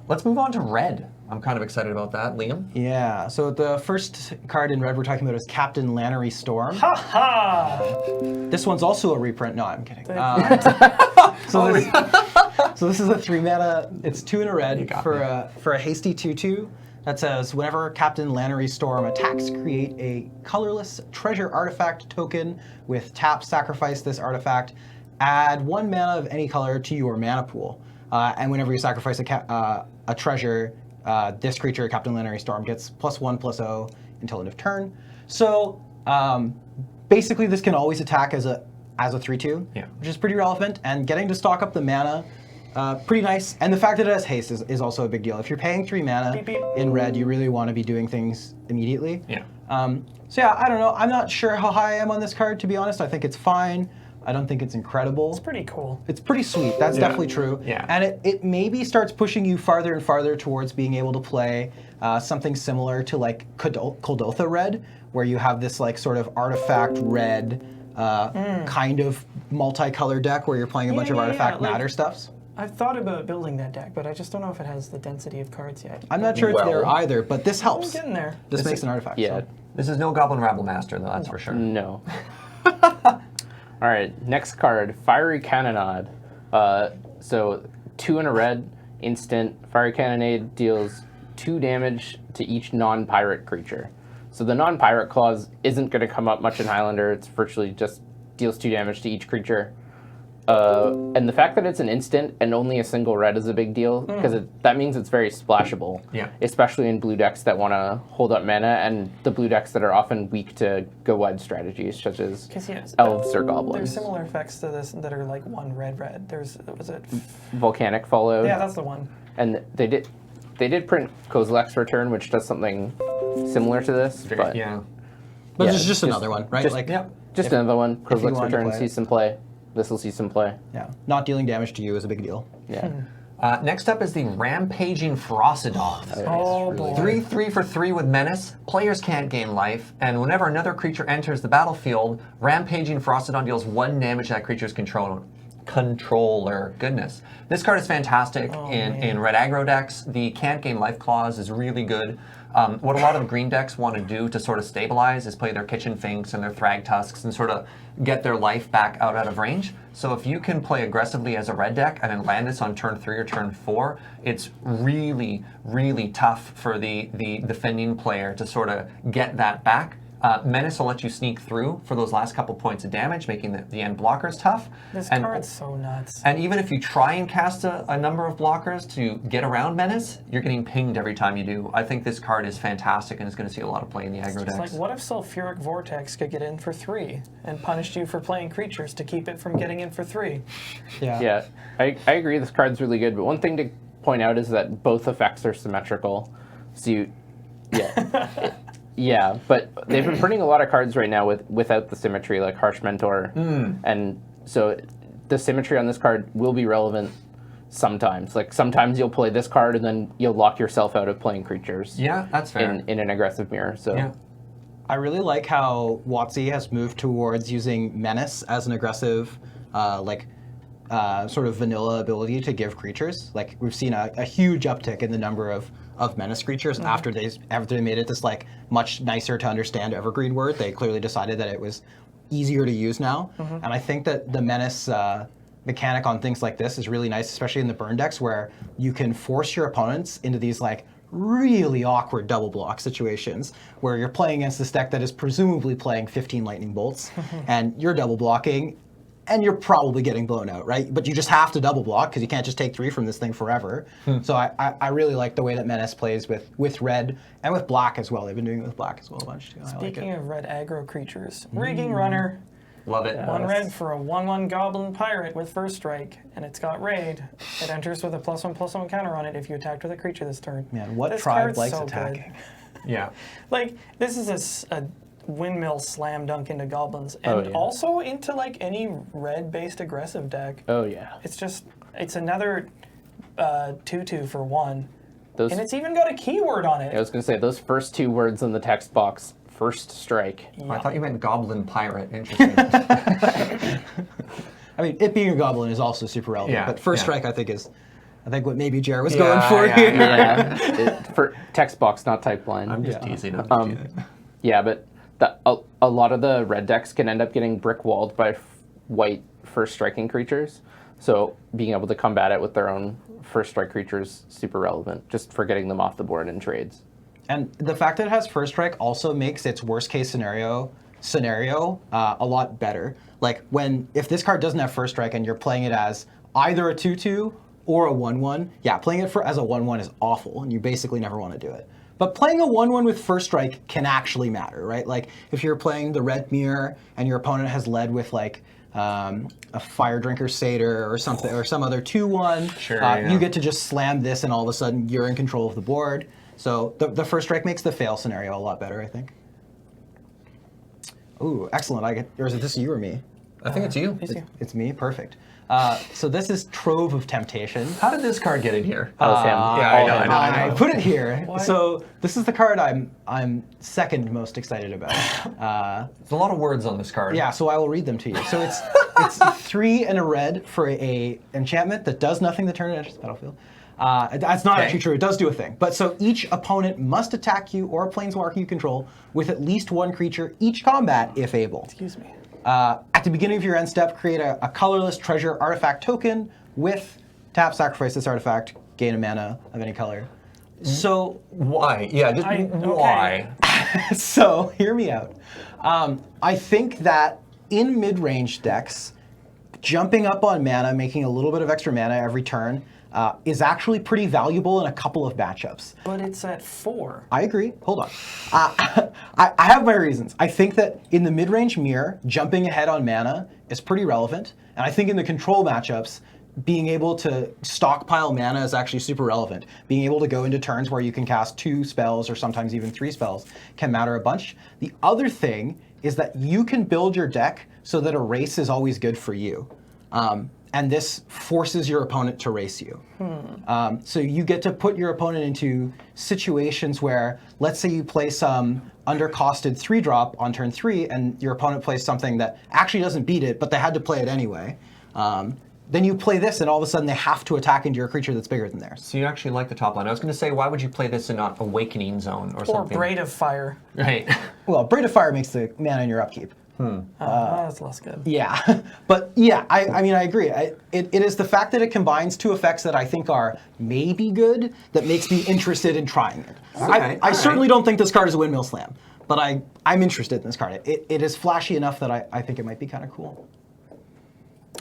Let's move on to red. I'm kind of excited about that, Liam. Yeah, so the first card in red we're talking about is Captain Lannery Storm. Ha ha! This one's also a reprint. No, I'm kidding. So this is a 3 mana. It's 2 in a red got for me. for a hasty 2/2 that says whenever Captain Lannery Storm attacks, create a colorless treasure artifact token with tap. Sacrifice this artifact. Add 1 mana of any color to your mana pool. And whenever you sacrifice a treasure, this creature, Captain Lannery Storm, gets +1/+0 until end of turn. So basically, this can always attack as a 3/2, which is pretty relevant. And getting to stock up the mana, pretty nice. And the fact that it has haste is also a big deal. If you're paying 3 mana Beep, beep. in red, you really want to be doing things immediately. Yeah. So yeah, I don't know. I'm not sure how high I am on this card, to be honest. I think it's fine. I don't think it's incredible. It's pretty cool. It's pretty sweet. That's definitely true. Yeah. And it maybe starts pushing you farther and farther towards being able to play something similar to like Kuldotha red, where you have this like sort of artifact red kind of multicolor deck where you're playing a bunch of artifact like, matter stuffs. I've thought about building that deck, but I just don't know if it has the density of cards yet. I'm not sure it's there either, but this helps. I'm getting there. This makes an artifact. Yeah. So. This is no Goblin Rabble Master, though, that's for sure. No. All right, next card, Fiery Cannonade. So 2 and a red, instant. Fiery Cannonade deals 2 damage to each non-pirate creature. So the non-pirate clause isn't going to come up much in Highlander. It's virtually just deals 2 damage to each creature. And the fact that it's an instant and only a single red is a big deal, because that means it's very splashable. Yeah. Especially in blue decks that want to hold up mana, and the blue decks that are often weak to go wide strategies, such as elves or goblins. There's similar effects to this that are like 1 red. There's, was it? Volcanic Followed. Yeah, that's the one. And they did print Kozilek's Return, which does something similar to this. But Yeah. But Yeah, it's just just- another one, right? just- Like, just another one. you Kozilek's wanted to Return play it. sees some play. This will see some play. yeah, not dealing damage to you is a big deal. Yeah. Next up is the Rampaging Frost Dog. Oh, boy. 3/3 for 3 with Menace. Players can't gain life, and whenever another creature enters the battlefield, Rampaging Frostodon deals 1 damage to that creature's controller. Goodness. This card is fantastic in red aggro decks. The can't gain life clause is really good. What a lot of the green decks want to do to sort of stabilize is play their Kitchen Finks and their Thrag Tusks and sort of get their life back out of range. So if you can play aggressively as a red deck and then land this on turn 3 or turn 4, it's really, really tough for the defending player to sort of get that back. Menace will let you sneak through for those last couple points of damage, making the end blockers tough. This card's so nuts. And even if you try and cast a number of blockers to get around Menace, you're getting pinged every time you do. I think this card is fantastic and is going to see a lot of play in the aggro It's decks. like, what if Sulfuric Vortex could get in for 3 and punished you for playing creatures to keep it from getting in for 3? Yeah, I agree. This card's really good, but one thing to point out is that both effects are symmetrical. So yeah, but they've been printing a lot of cards right now without the symmetry, like Harsh Mentor, and so the symmetry on this card will be relevant sometimes. Like sometimes you'll play this card and then you'll lock yourself out of playing creatures. Yeah, that's fair. In an aggressive mirror. So. Yeah. I really like how WotC has moved towards using Menace as an aggressive, sort of vanilla ability to give creatures. Like we've seen a huge uptick in the number of Menace creatures after they made it this like much nicer to understand evergreen word. They clearly decided that it was easier to use now, and I think that the Menace mechanic on things like this is really nice, especially in the burn decks where you can force your opponents into these like really awkward double block situations where you're playing against this deck that is presumably playing 15 lightning bolts and you're double blocking and you're probably getting blown out, right? But you just have to double block because you can't just take 3 from this thing forever. So I really like the way that Menace plays with red and with black as well. They've been doing it with black as well a bunch too. Speaking of red aggro creatures, Rigging Runner. Love it. 1 red for a 1/1 Goblin Pirate with first strike, and it's got raid. It enters with a +1/+1 counter on it if you attacked with a creature this turn. Man, what This tribe card's likes so attacking? good. Yeah. Like, this is a windmill slam dunk into goblins, and also into like any red-based aggressive deck. Oh yeah. It's another 2/2 for 1, Those. and it's even got a keyword on it. I was gonna say those first 2 words in the text box. First strike. Oh, I thought you meant Goblin Pirate. Interesting. I mean, it being a goblin is also super relevant, Yeah, but first yeah. strike I think what maybe Jared was going for yeah, here. Yeah. For text box, not type blind. I'm just teasing. I'm just teasing. Yeah, but a lot of the red decks can end up getting brick walled by white first striking creatures. So being able to combat it with their own first strike creatures super relevant, just for getting them off the board in trades. And the fact that it has first strike also makes its worst case scenario a lot better. Like if this card doesn't have first strike and you're playing it as either a 2/2 or a 1/1, yeah, playing it as a 1/1 is awful and you basically never want to do it. But playing a 1/1 with First Strike can actually matter, right? Like if you're playing the Red Mirror and your opponent has led with like a Fire Drinker Satyr or something, or some other 2/1, you get to just slam this and all of a sudden you're in control of the board. So the First Strike makes the fail scenario a lot better, I think. Ooh, excellent. Or is it this you or me? I think it's you. It's me? Perfect. So this is Trove of Temptation. How did this card get in here? That was him. Yeah, I know. I put it here. So this is the card I'm second most excited about. There's a lot of words on this card. Yeah, so I will read them to you. So it's 3 and a red for a enchantment that does nothing the turn it enters the battlefield. That's not actually true. It does do a thing. But so each opponent must attack you or a planeswalker you control with at least one creature each combat if able. Excuse me. At the beginning of your end step, create a colorless treasure artifact token with tap, sacrifice this artifact, gain a mana of any color. So why? Yeah, just why? So hear me out. I think that in mid-range decks, jumping up on mana, making a little bit of extra mana every turn, is actually pretty valuable in a couple of matchups. But it's at 4. I agree. Hold on. I have my reasons. I think that in the mid-range mirror, jumping ahead on mana is pretty relevant. And I think in the control matchups, being able to stockpile mana is actually super relevant. Being able to go into turns where you can cast 2 spells or sometimes even 3 spells can matter a bunch. The other thing is that you can build your deck so that a race is always good for you. And this forces your opponent to race you. So you get to put your opponent into situations where, let's say you play some undercosted 3-drop on turn 3, and your opponent plays something that actually doesn't beat it, but they had to play it anyway. Then you play this, and all of a sudden they have to attack into your creature that's bigger than theirs. So you actually like the top line. I was going to say, why would you play this in not Awakening Zone or something? Or Braid of Fire. Right. Well, Braid of Fire makes the mana in your upkeep. That's less good. Yeah, but yeah, I mean, I agree. It is the fact that it combines 2 effects that I think are maybe good that makes me interested in trying it. I certainly don't think this card is a Windmill Slam, but I'm interested in this card. It is flashy enough that I think it might be kind of cool.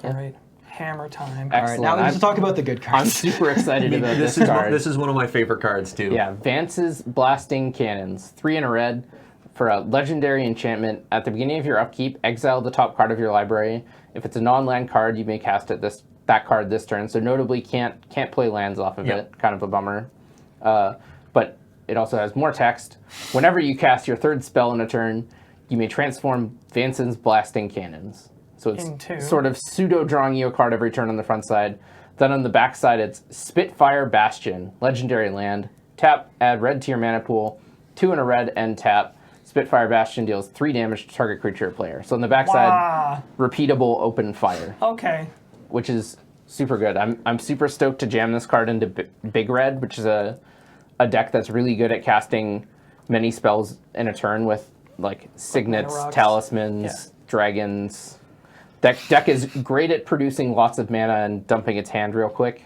All right, hammer time. All right, now we need to talk about the good cards. I'm super excited about this card. This is one of my favorite cards, too. Yeah, Vance's Blasting Cannons. 3 and a red. For a legendary enchantment, at the beginning of your upkeep, exile the top card of your library. If it's a non-land card, you may cast it that card this turn. So notably, can't play lands off of it. Kind of a bummer. But it also has more text. Whenever you cast your 3rd spell in a turn, you may transform Vance's Blasting Cannons. So it's sort of pseudo-drawing you a card every turn on the front side. Then on the back side, it's Spitfire Bastion, legendary land. Tap, add red to your mana pool. 2 and a red, and tap. Spitfire Bastion deals 3 damage to target creature or player. So on the backside, repeatable open fire. Okay. Which is super good. I'm super stoked to jam this card into Big Red, which is a deck that's really good at casting many spells in a turn with like signets, talismans, dragons. Deck is great at producing lots of mana and dumping its hand real quick.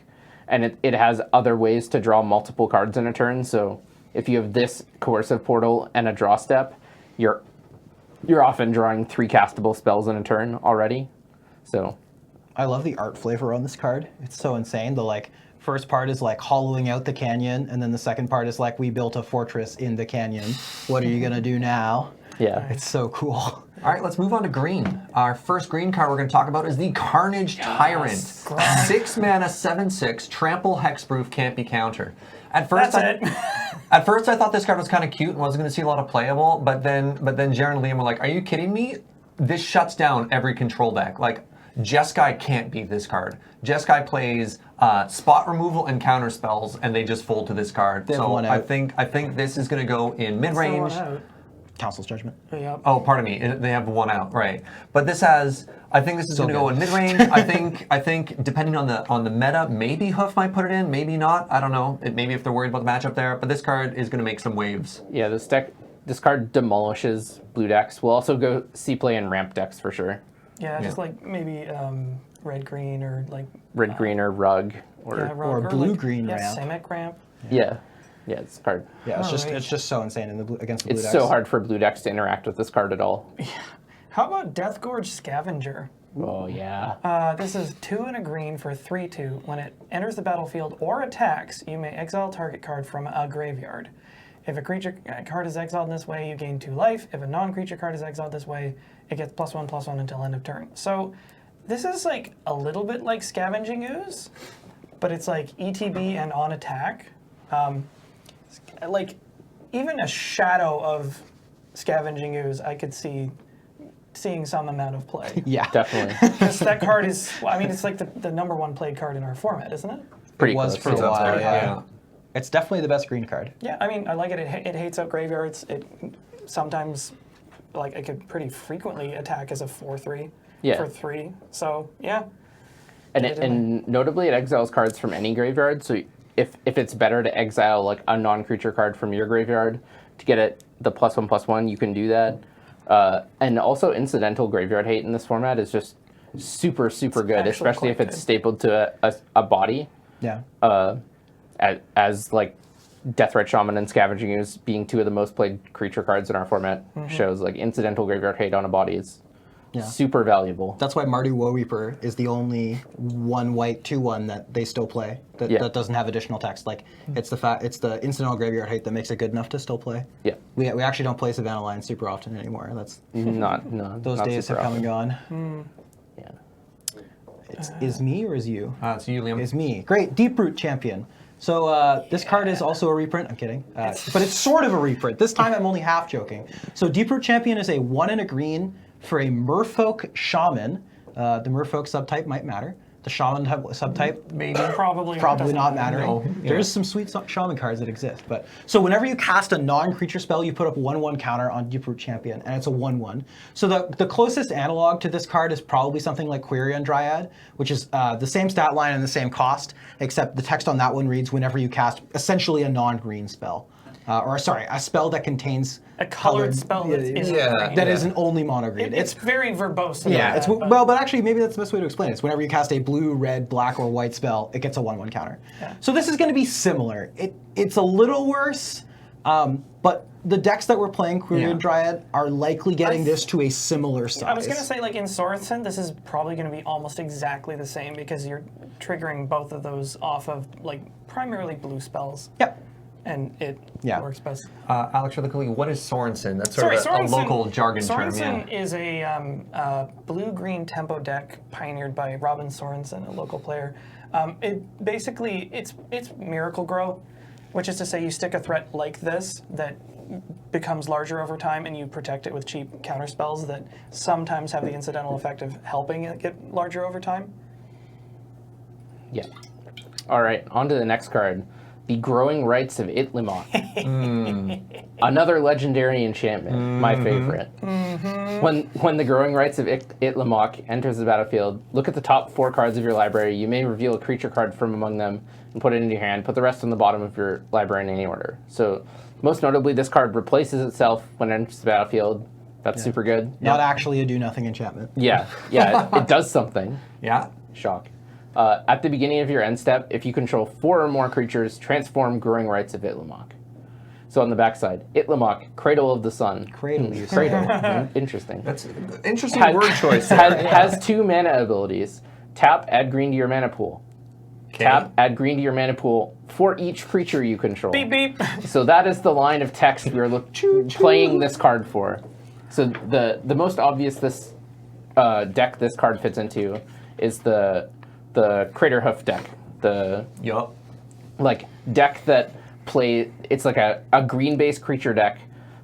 And it has other ways to draw multiple cards in a turn, so if you have this Coercive Portal and a draw step, you're often drawing 3 castable spells in a turn already. So I love the art flavor on this card. It's so insane. The first part is like hollowing out the canyon, and then the second part is like, we built a fortress in the canyon. What are you gonna do now? Yeah, it's so cool. All right, let's move on to green. Our first green card we're going to talk about is the Carnage Tyrant. 6 mana, 7/6, trample, hexproof, can't be countered. At first I thought this card was kind of cute and wasn't going to see a lot of playable, but then Jared and Liam were like, are you kidding me? This shuts down every control deck. Like, Jeskai can't beat this card. Jeskai plays spot removal and counter spells, and they just fold to this card. So I think this is going to go in mid-range. Council's Judgment. Yep. Oh, pardon me. They have 1 out, right? But this has. I think this is going to go in mid-range. I think depending on the meta, maybe Hoof might put it in, maybe not. I don't know. Maybe if they're worried about the matchup there. But this card is going to make some waves. Yeah, this card demolishes blue decks. We'll also go see play in ramp decks for sure. Yeah, just like maybe red green or like red green or rug or blue green ramp. Simic ramp. Yeah. Yeah, it's card. Yeah, it's just so insane against the blue decks. It's so hard for blue decks to interact with this card at all. Yeah. How about Death Gorge Scavenger? Oh, yeah. This is 2 and a green for 3/2. When it enters the battlefield or attacks, you may exile target card from a graveyard. If a creature card is exiled in this way, you gain 2 life. If a non-creature card is exiled this way, it gets +1/+1 until end of turn. So this is like a little bit like Scavenging Ooze, but it's like ETB and on attack. Like even a shadow of Scavenging Ooze, I could see seeing some amount of play. Yeah. Definitely. Because that card is, well, I mean, it's like the #1 played card in our format, isn't it? Pretty It was close. for a while, pretty high, yeah. yeah. It's definitely the best green card. Yeah, I mean, I like it. It hates out graveyards. It sometimes, like, it could pretty frequently attack as a 4/3 for 3. So, yeah. And notably, it exiles cards from any graveyard. So if it's better to exile like a non-creature card from your graveyard to get it the +1/+1, you can do that. And also, incidental graveyard hate in this format is just super good, especially if it's stapled to a body. Yeah. As like Deathrat Shaman and Scavenging Ooze being 2 of the most played creature cards in our format shows like incidental graveyard hate on a body is super valuable. That's why Mardu Woe Reaper is the only 1 white 2/1 that they still play that doesn't have additional text. Like it's the incidental graveyard hate that makes it good enough to still play. Yeah. We actually don't play Savannah Lions super often anymore. That's those days have come and gone. Yeah. Is me or is you? It's you, Liam. Is me. Great. Deeproot Champion. So this card is also a reprint. I'm kidding. But it's sort of a reprint. This time I'm only half joking. So Deeproot Champion is a 1 and a green for a Merfolk Shaman. The Merfolk subtype might matter. The Shaman subtype Maybe. Probably not mattering. No, yeah. There's some sweet Shaman cards that exist. But so whenever you cast a non-creature spell, you put up 1/1 counter on Deeproot Champion, and it's a 1/1. So the closest analog to this card is probably something like Quirion Dryad, which is the same stat line and the same cost, except the text on that one reads whenever you cast essentially a non-green spell. A spell that contains a colored spell that isn't green. That isn't only mono green. It's very verbose. Yeah, but actually maybe that's the best way to explain it. It's whenever you cast a blue, red, black, or white spell, it gets a 1/1 counter. Yeah. So this is going to be similar. It's a little worse, but the decks that we're playing, Quirion Dryad, are likely getting this to a similar size. I was going to say, like in Sorenson, this is probably going to be almost exactly the same because you're triggering both of those off of like primarily blue spells. Yep. And it works best. Alex, really quickly, what is Sorenson? That's sort of a local jargon term. Sorenson is a blue-green tempo deck pioneered by Robin Sorenson, a local player. It basically it's Miracle Grow, which is to say you stick a threat like this that becomes larger over time, and you protect it with cheap counter spells that sometimes have the incidental effect of helping it get larger over time. Yeah. All right, on to the next card. The Growing Rights of Itlimok. Another legendary enchantment, my favorite. When the Growing Rights of Itlimok enters the battlefield, look at the top 4 cards of your library. You may reveal a creature card from among them and put it into your hand. Put the rest on the bottom of your library in any order. So, most notably, this card replaces itself when it enters the battlefield. That's super good. Not actually a do-nothing enchantment. Yeah, it does something. Yeah. Shock. At the beginning of your end step, if you control 4 or more creatures, transform Growing Rights of Itlimok. So on the backside, Itlimok, Cradle of the Sun. Cradle, you Cradle. Interesting. That's an interesting word choice there. Has 2 mana abilities. Tap, add green to your mana pool. Okay. Tap, add green to your mana pool for each creature you control. Beep, beep. So that is the line of text we are playing this card for. So the most obvious deck this card fits into is the Craterhoof deck. The deck that it's like a green-based creature deck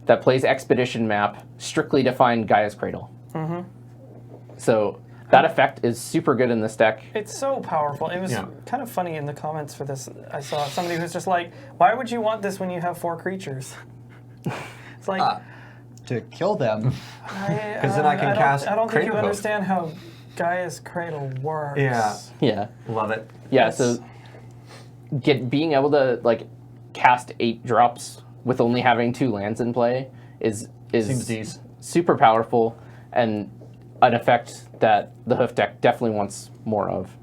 that plays Expedition Map strictly to find Gaia's Cradle. So that effect is super good in this deck. It's so powerful. It was kind of funny in the comments for this. I saw somebody who's just like, why would you want this when you have 4 creatures? It's like... to kill them. Because then I can cast I don't think you Craterhoof. understand how Gaia's Cradle works. Yeah. Love it. Yeah, so being able to cast 8 drops with only having 2 lands in play is super powerful and an effect that the Hoof deck definitely wants more of.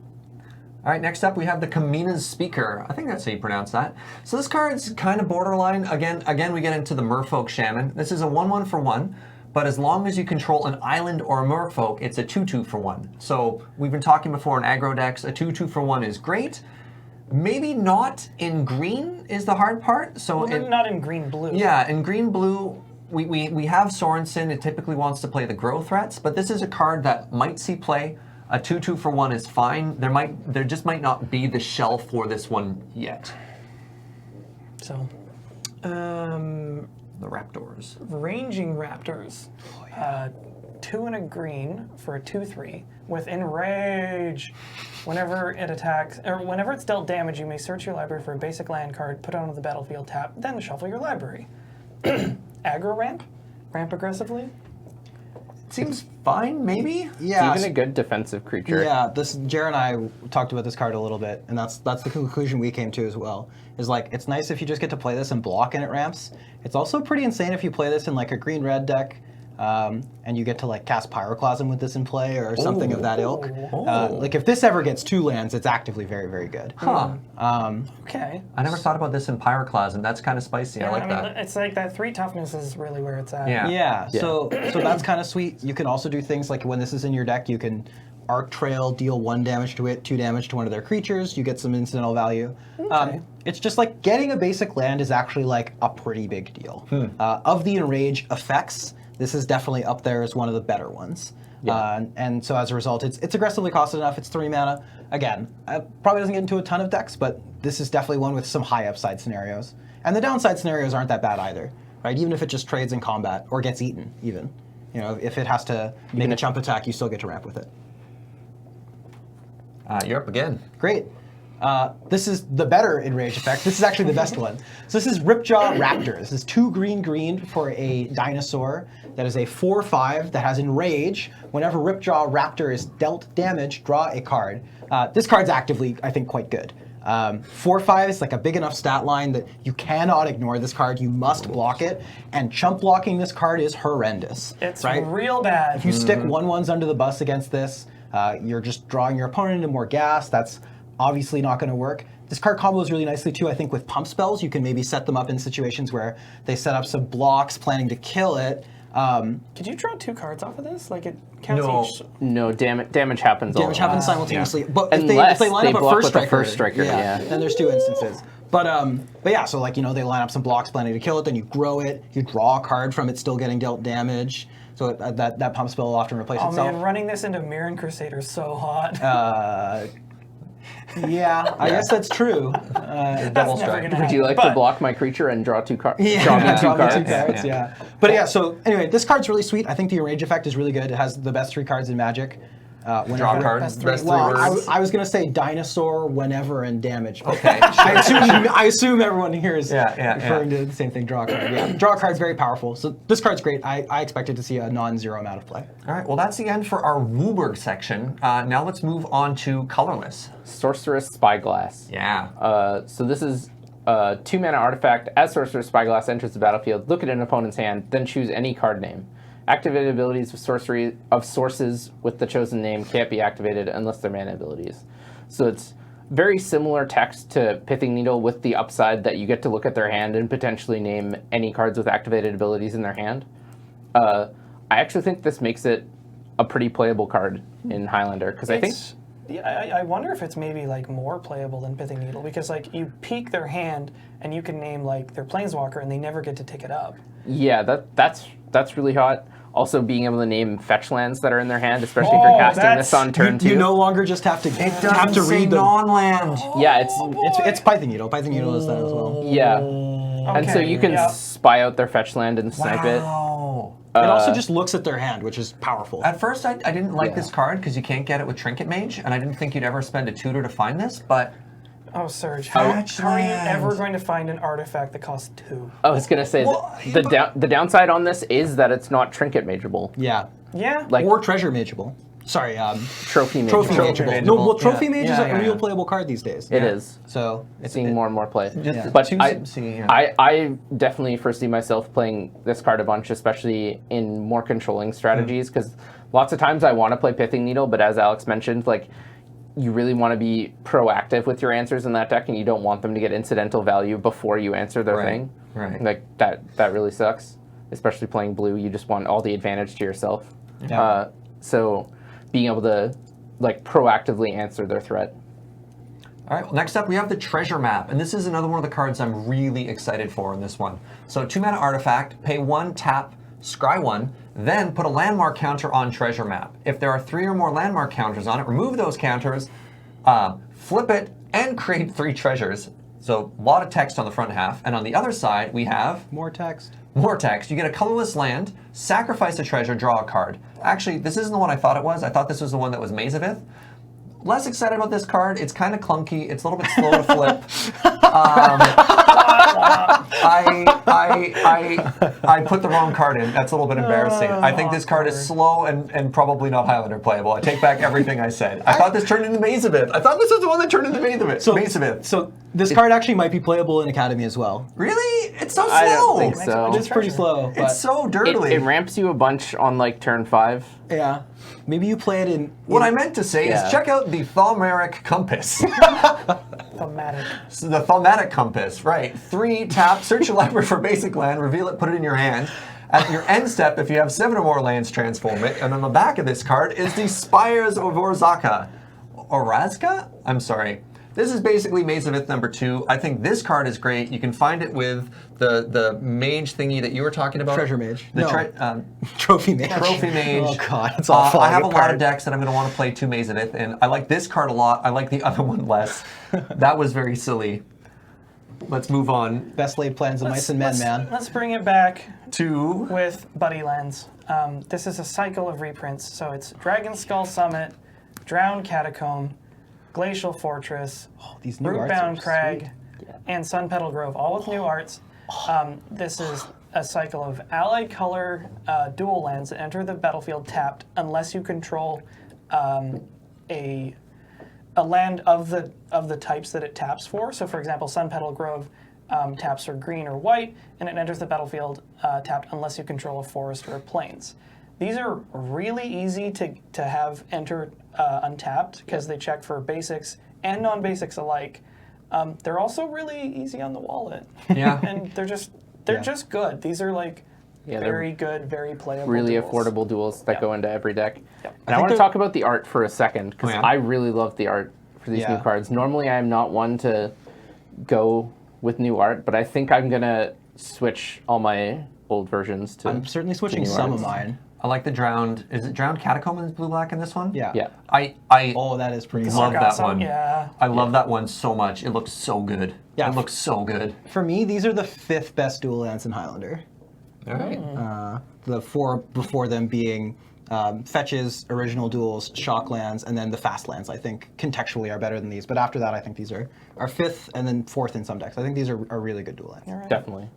All right, next up we have the Caminos Speaker. I think that's how you pronounce that. So this card's kind of borderline. Again, we get into the Merfolk Shaman. This is a 1/1 for 1, but as long as you control an island or a Merfolk, it's a 2/2 for 1. So we've been talking before in aggro decks, a 2/2 for 1 is great. Maybe not in green is the hard part. So Well, not in green-blue. yeah, in green-blue, we have Sorenson. It typically wants to play the grow threats, but this is a card that might see play. A 2/2 for 1 is fine. There just might not be the shell for this one yet. So, The Raptors. Ranging Raptors. 2 and a green for a 2/3 with Enrage. Whenever it attacks, or whenever it's dealt damage, you may search your library for a basic land card, put it onto the battlefield, tap, then shuffle your library. Aggro ramp? Ramp aggressively? Seems fine, maybe? Yeah. Even a good defensive creature. Yeah, Jared and I talked about this card a little bit, and that's the conclusion we came to as well. Is like, it's nice if you just get to play this and block and it ramps. It's also pretty insane if you play this in like a green-red deck, and you get to like cast Pyroclasm with this in play or something of that ilk. Like if this ever gets 2 lands, it's actively very, very good. Huh. Okay. I never thought about this in Pyroclasm. That's kind of spicy. I like that. It's like that 3 toughness is really where it's at. Yeah. Yeah, so that's kind of sweet. You can also do things like when this is in your deck, you can Arc Trail, deal 1 damage to it, 2 damage to one of their creatures. You get some incidental value. Okay. It's just like getting a basic land is actually like a pretty big deal. Of the Enrage effects, this is definitely up there as one of the better ones. Yeah. And so as a result, it's aggressively costed enough. It's 3 mana. Again, probably doesn't get into a ton of decks, but this is definitely one with some high upside scenarios. And the downside scenarios aren't that bad either, right? Even if it just trades in combat or gets eaten, even. You know, if it has to make a jump attack, you still get to ramp with it. You're up again. Great. This is the better Enrage effect. This is actually the best one. So this is Ripjaw Raptor. This is 2 green for a dinosaur that is a 4/5 that has Enrage. Whenever Ripjaw Raptor is dealt damage, draw a card. This card's actively, I think, quite good. 4/5 is like a big enough stat line that you cannot ignore this card. You must block it. And chump blocking this card is horrendous. It's right? real bad. If you stick 1/1s under the bus against this, you're just drawing your opponent into more gas. That's obviously not going to work. This card combos really nicely too, I think, with pump spells. You can maybe set them up in situations where they set up some blocks planning to kill it. Could you draw 2 cards off of this? Like it counts No. each. No, damage happens all Damage the time. happens simultaneously. But Unless if they line they up a block first with a striker, first striker, yeah. then there's 2 instances. But yeah, so like, you know, they line up some blocks planning to kill it, then you grow it, you draw a card from it still getting dealt damage. So that pump spell will often replace Oh itself. man, running this into Mirren Crusader is so hot. Yeah, I guess that's true. That's double never strike. gonna Would you like happen. to block my creature and draw 2 cards? Yeah, Draw me 2 draw me cards? 2 cards, yeah. But yeah, so anyway, this card's really sweet. I think the Enrage effect is really good. It has the best 3 cards in Magic. Draw cards, best 3 Well, words. I was going to say dinosaur, whenever, and damage. But okay. I assume everyone here is referring to the same thing, draw a card. Yeah, draw a card's very powerful. So this card's great. I expected to see a non-zero amount of play. All right, well, that's the end for our Wooburg section. Now let's move on to Colorless. Sorceress Spyglass. Yeah. So this is a 2-mana artifact. As Sorceress Spyglass enters the battlefield, look at an opponent's hand, then choose any card name. Activated abilities of sorcery of sources with the chosen name can't be activated unless they're mana abilities. So it's very similar text to Pithing Needle with the upside that you get to look at their hand and potentially name any cards with activated abilities in their hand. I actually think this makes it a pretty playable card in Highlander because I think... Yeah, I wonder if it's maybe like more playable than Pithing Needle because like you peek their hand and you can name like their Planeswalker and they never get to tick it up. Yeah, that's really hot. Also, being able to name fetch lands that are in their hand, especially if you're casting this on turn 2. You no longer just have to read the non-land. Yeah, it's Python Needle. Python Needle is that as well. yeah, and so you can spy out their fetch land and snipe it. Wow. It also just looks at their hand, which is powerful. At first, I didn't like this card because you can't get it with Trinket Mage, and I didn't think you'd ever spend a tutor to find this, but... Oh, Serge, how are you ever going to find an artifact that costs 2? I was gonna say the downside on this is that it's not trinket mageable. Yeah. Yeah. Like Or treasure mageable. Sorry, trophy mageable. Trophy mageable. No, well, Trophy Mage is a real yeah. playable card these days. It is. So It's seeing more and more play. But I definitely foresee myself playing this card a bunch, especially in more controlling strategies, because lots of times I want to play Pithing Needle, but as Alex mentioned, like you really want to be proactive with your answers in that deck, and you don't want them to get incidental value before you answer their thing. Right. Like that really sucks. Especially playing blue, you just want all the advantage to yourself. Yeah. So being able to like proactively answer their threat. All right, well, next up we have the Treasure Map, and this is another one of the cards I'm really excited for in this one. So 2-mana artifact, pay 1, tap, scry 1, then put a landmark counter on Treasure Map. If there are 3 or more landmark counters on it, remove those counters, flip it, and create 3 treasures. So a lot of text on the front half, and on the other side we have... More text. More text. You get a colorless land, sacrifice a treasure, draw a card. Actually, this isn't the one I thought it was. I thought this was the one that was Maze of Ith. Less excited about this card. It's kind of clunky. It's a little bit slow to flip. I put the wrong card in. That's a little bit embarrassing. I think this card is slow and probably not Highlander playable. I take back everything I said. I thought this turned into Maze of Ith. I thought this was the one that turned into Maze of Ith. So this card actually might be playable in Academy as well. Really? It's so slow. I don't think so. It's pretty slow. But It's so dirtily. It ramps you a bunch on like turn 5. yeah. Maybe you play it in... What I meant to say is check out the Thaumatic Compass. Thematic. So the Thaumatic Compass, right. 3, tap, search your library for basic land, reveal it, put it in your hand. At your end step, if you have 7 or more lands, transform it. And on the back of this card is the Spires of Orzhaka. Orazka? I'm sorry. This is basically Maze of Ith number 2. I think this card is great. You can find it with the mage thingy that you were talking about. Treasure Mage. Trophy Mage. Trophy Mage. Oh god, it's all falling I have a lot apart. of decks that I'm going to want to play 2 Maze of Ith in. I like this card a lot. I like the other one less. That was very silly. Let's move on. Best laid plans of mice and men, man. Let's bring it back to with Buddy Lands. This is a cycle of reprints. So it's Dragon Skull Summit, Drowned Catacomb, Glacial Fortress, These new arts are Rootbound Crag, sweet. and Sun Petal Grove, all with new arts. This is a cycle of allied color dual lands that enter the battlefield tapped unless you control a land of the types that it taps for. So, for example, Sun Petal Grove taps for green or white, and it enters the battlefield tapped unless you control a forest or a plains. These are really easy to have enter untapped because they check for basics and non-basics alike. They're also really easy on the wallet. Yeah. And they're just good. These are like very good, very playable Really duels. affordable duels that go into every deck. Yep. And I want to talk about the art for a second, because Oh, yeah? I really love the art for these new cards. Normally I am not one to go with new art, but I think I'm going to switch all my old versions to I'm certainly switching new some arts. of mine. I like the Drowned. Is it Drowned Catacomb in blue-black in this one? Yeah. Yeah. I Oh, that is pretty love cool. that Awesome. one. Yeah. I love that one so much. It looks so good. Yeah. It looks so good. For me, these are the 5th best dual lands in Highlander. All right. The 4 before them being fetches, original duels, shock lands, and then the fast lands, I think, contextually are better than these. But after that, I think these are 5th and then 4th in some decks. I think these are really good dual lands. All right. Definitely.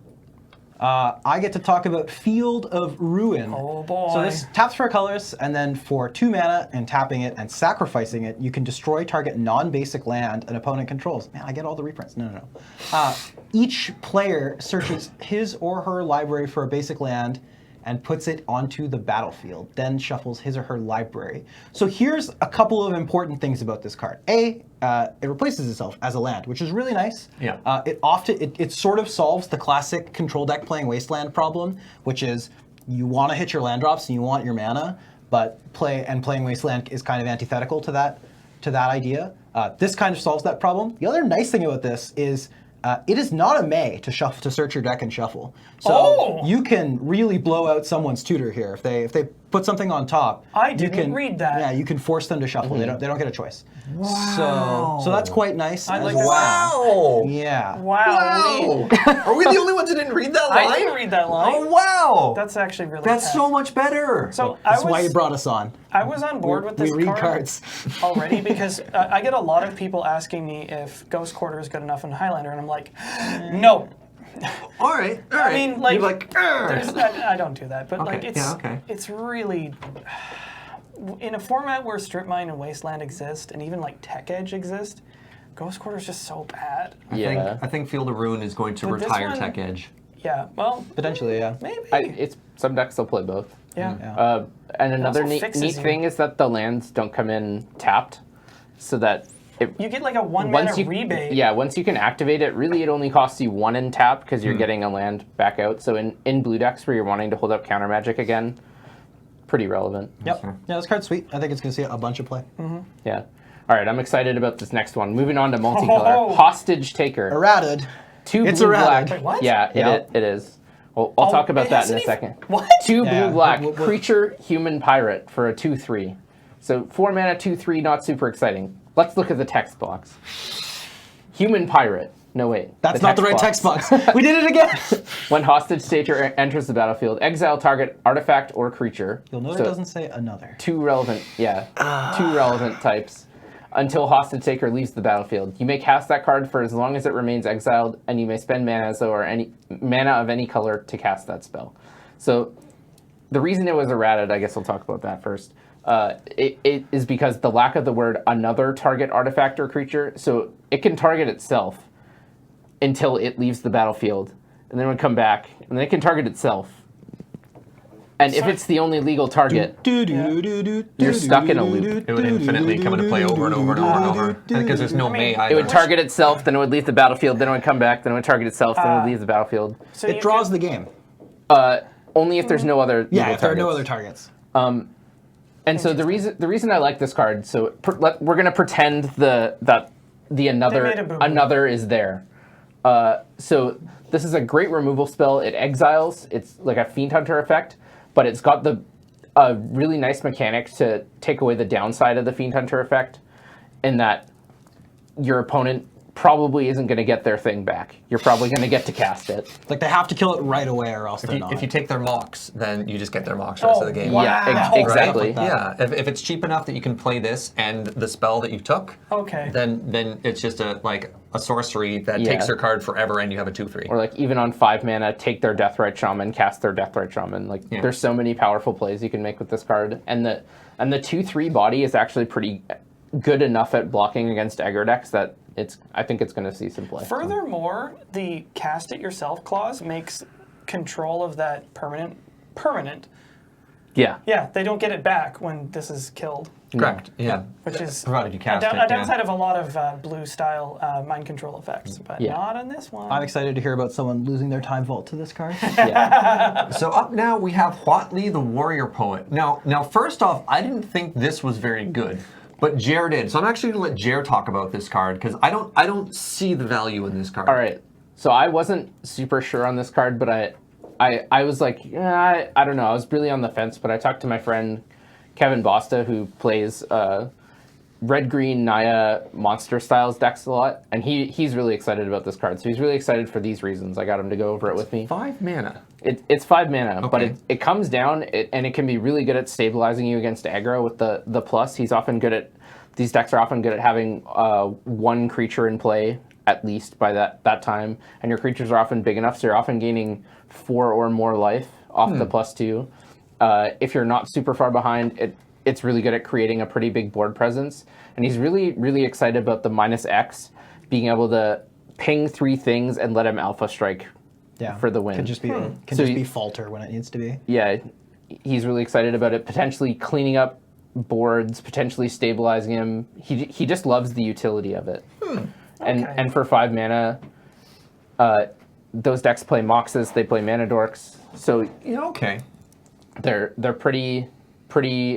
I get to talk about Field of Ruin. Oh boy. So this taps for colors, and then for 2 mana and tapping it and sacrificing it, you can destroy target non-basic land an opponent controls. Man, I get all the reprints. No. Each player searches his or her library for a basic land and puts it onto the battlefield, then shuffles his or her library. So here's a couple of important things about this card. A, it replaces itself as a land, which is really nice. Yeah. It sort of solves the classic control deck playing Wasteland problem, which is you want to hit your land drops and you want your mana, but playing Wasteland is kind of antithetical to that idea. This kind of solves that problem. The other nice thing about this is it is not a May to search your deck and shuffle. So you can really blow out someone's tutor here if they put something on top. I you didn't can read that. Yeah, you can force them to shuffle. They don't get a choice. Wow. So that's quite nice. I as like well. Wow. Yeah. Wow. Are we the only ones that didn't read that line? I didn't read that line. Oh, wow. That's actually really That's bad. so much better. So That's why you brought us on. I was on board with this We read card cards. already because I get a lot of people asking me if Ghost Quarter is good enough in Highlander, and I'm like, no. all right. I mean, like, You're like, "Arr." I don't do that, but Okay, like, yeah, it's really in a format where Strip Mine and Wasteland exist, and even like Tech Edge exist. Ghost Quarter is just so bad. I think Field of Ruin is going to But this retire one- Tech Edge. Yeah, well, Potentially, yeah. maybe. It's some decks will play both. Yeah. And another also neat fixes you. thing is that the lands don't come in tapped, so that You get like a 1 mana once you rebate. yeah, once you can activate it, really it only costs you 1 in tap because you're getting a land back out. So in blue decks where you're wanting to hold up counter magic again, pretty relevant. Yep. Yeah, this card's sweet. I think it's going to see a bunch of play. Yeah. All right, I'm excited about this next one. Moving on to multicolor. Oh. Hostage Taker. Errated. Two It's blue errated. black. Wait, what? Yeah, Yep. it is. Well, I'll talk about it that in a hasn't second. What? Two Yeah. blue black. What- Creature, human, pirate for a 2/3. So 4 mana, 2/3, not super exciting. Let's look at the text box. Human pirate. No, wait. That's not the right text box. We did it again. When Hostage Taker enters the battlefield, exile target artifact or creature. You'll note So it doesn't say another. two relevant types until Hostage Taker leaves the battlefield. You may cast that card for as long as it remains exiled, and you may spend mana or any mana of any color to cast that spell. So the reason it was errated, I guess I'll talk about that first. It is because the lack of the word another target artifact or creature. So it can target itself until it leaves the battlefield, and then it would come back, and then it can target itself. And if it's the only legal target, you're stuck in a loop. It would infinitely come into play over and over and over and over. Because there's no may either. It would target itself, then it would leave the battlefield, then it would come back, then it would target itself, then it would leave the battlefield. So It draws the game. Only if there's no other Yeah, legal if there are no targets. other targets. And so the reason I like this card, so we're gonna pretend that the made a boo-boo. another is there. So this is a great removal spell. It exiles. It's like a Fiend Hunter effect, but it's got the really nice mechanic to take away the downside of the Fiend Hunter effect, in that your opponent probably isn't going to get their thing back. You're probably going to get to cast it. Like they have to kill it right away, or else they're not. If you take their mocks, then you just get their mocks the rest of the game. wow. Yeah, Right? exactly. Yeah, if it's cheap enough that you can play this and the spell that you took, Okay. then it's just a sorcery that Yeah. takes their card forever, and you have a 2/3. Or like even on 5 mana, take their Deathrite Shaman, cast their Deathrite Shaman. Like Yeah. there's so many powerful plays you can make with this card, and the 2/3 body is actually pretty good enough at blocking against aggro decks that I think it's going to see some play. Furthermore, the cast it yourself clause makes control of that permanent. Yeah. Yeah, they don't get it back when this is killed, Correct. Yeah. which is Provided you cast a it. downside of a lot of blue style mind control effects, but Yeah. not on this one. I'm excited to hear about someone losing their time vault to this card. So up now we have Motley the Warrior-Poet. Now first off, I didn't think this was very good, but Jer did. So I'm actually going to let Jer talk about this card because I don't see the value in this card. All right. So I wasn't super sure on this card, but I was like, I don't know. I was really on the fence, but I talked to my friend Kevin Bosta, who plays red-green Naya monster styles decks a lot, and he's really excited about this card. So he's really excited for these reasons. I got him to go over it with me. 5 mana. It's 5 mana, but Okay. it comes down, and it can be really good at stabilizing you against aggro with the plus. These decks are often good at having one creature in play at least by that time, and your creatures are often big enough, so you're often gaining 4 or more life off the +2. If you're not super far behind, it's really good at creating a pretty big board presence, and he's really, really excited about the -X, being able to ping 3 things and let him alpha strike for the win. Can just be falter when it needs to be. Yeah, he's really excited about it, potentially cleaning up boards, potentially stabilizing him. He just loves the utility of it. And for 5 mana, those decks play Moxes, they play Mana Dorks, so Yeah, okay. they're pretty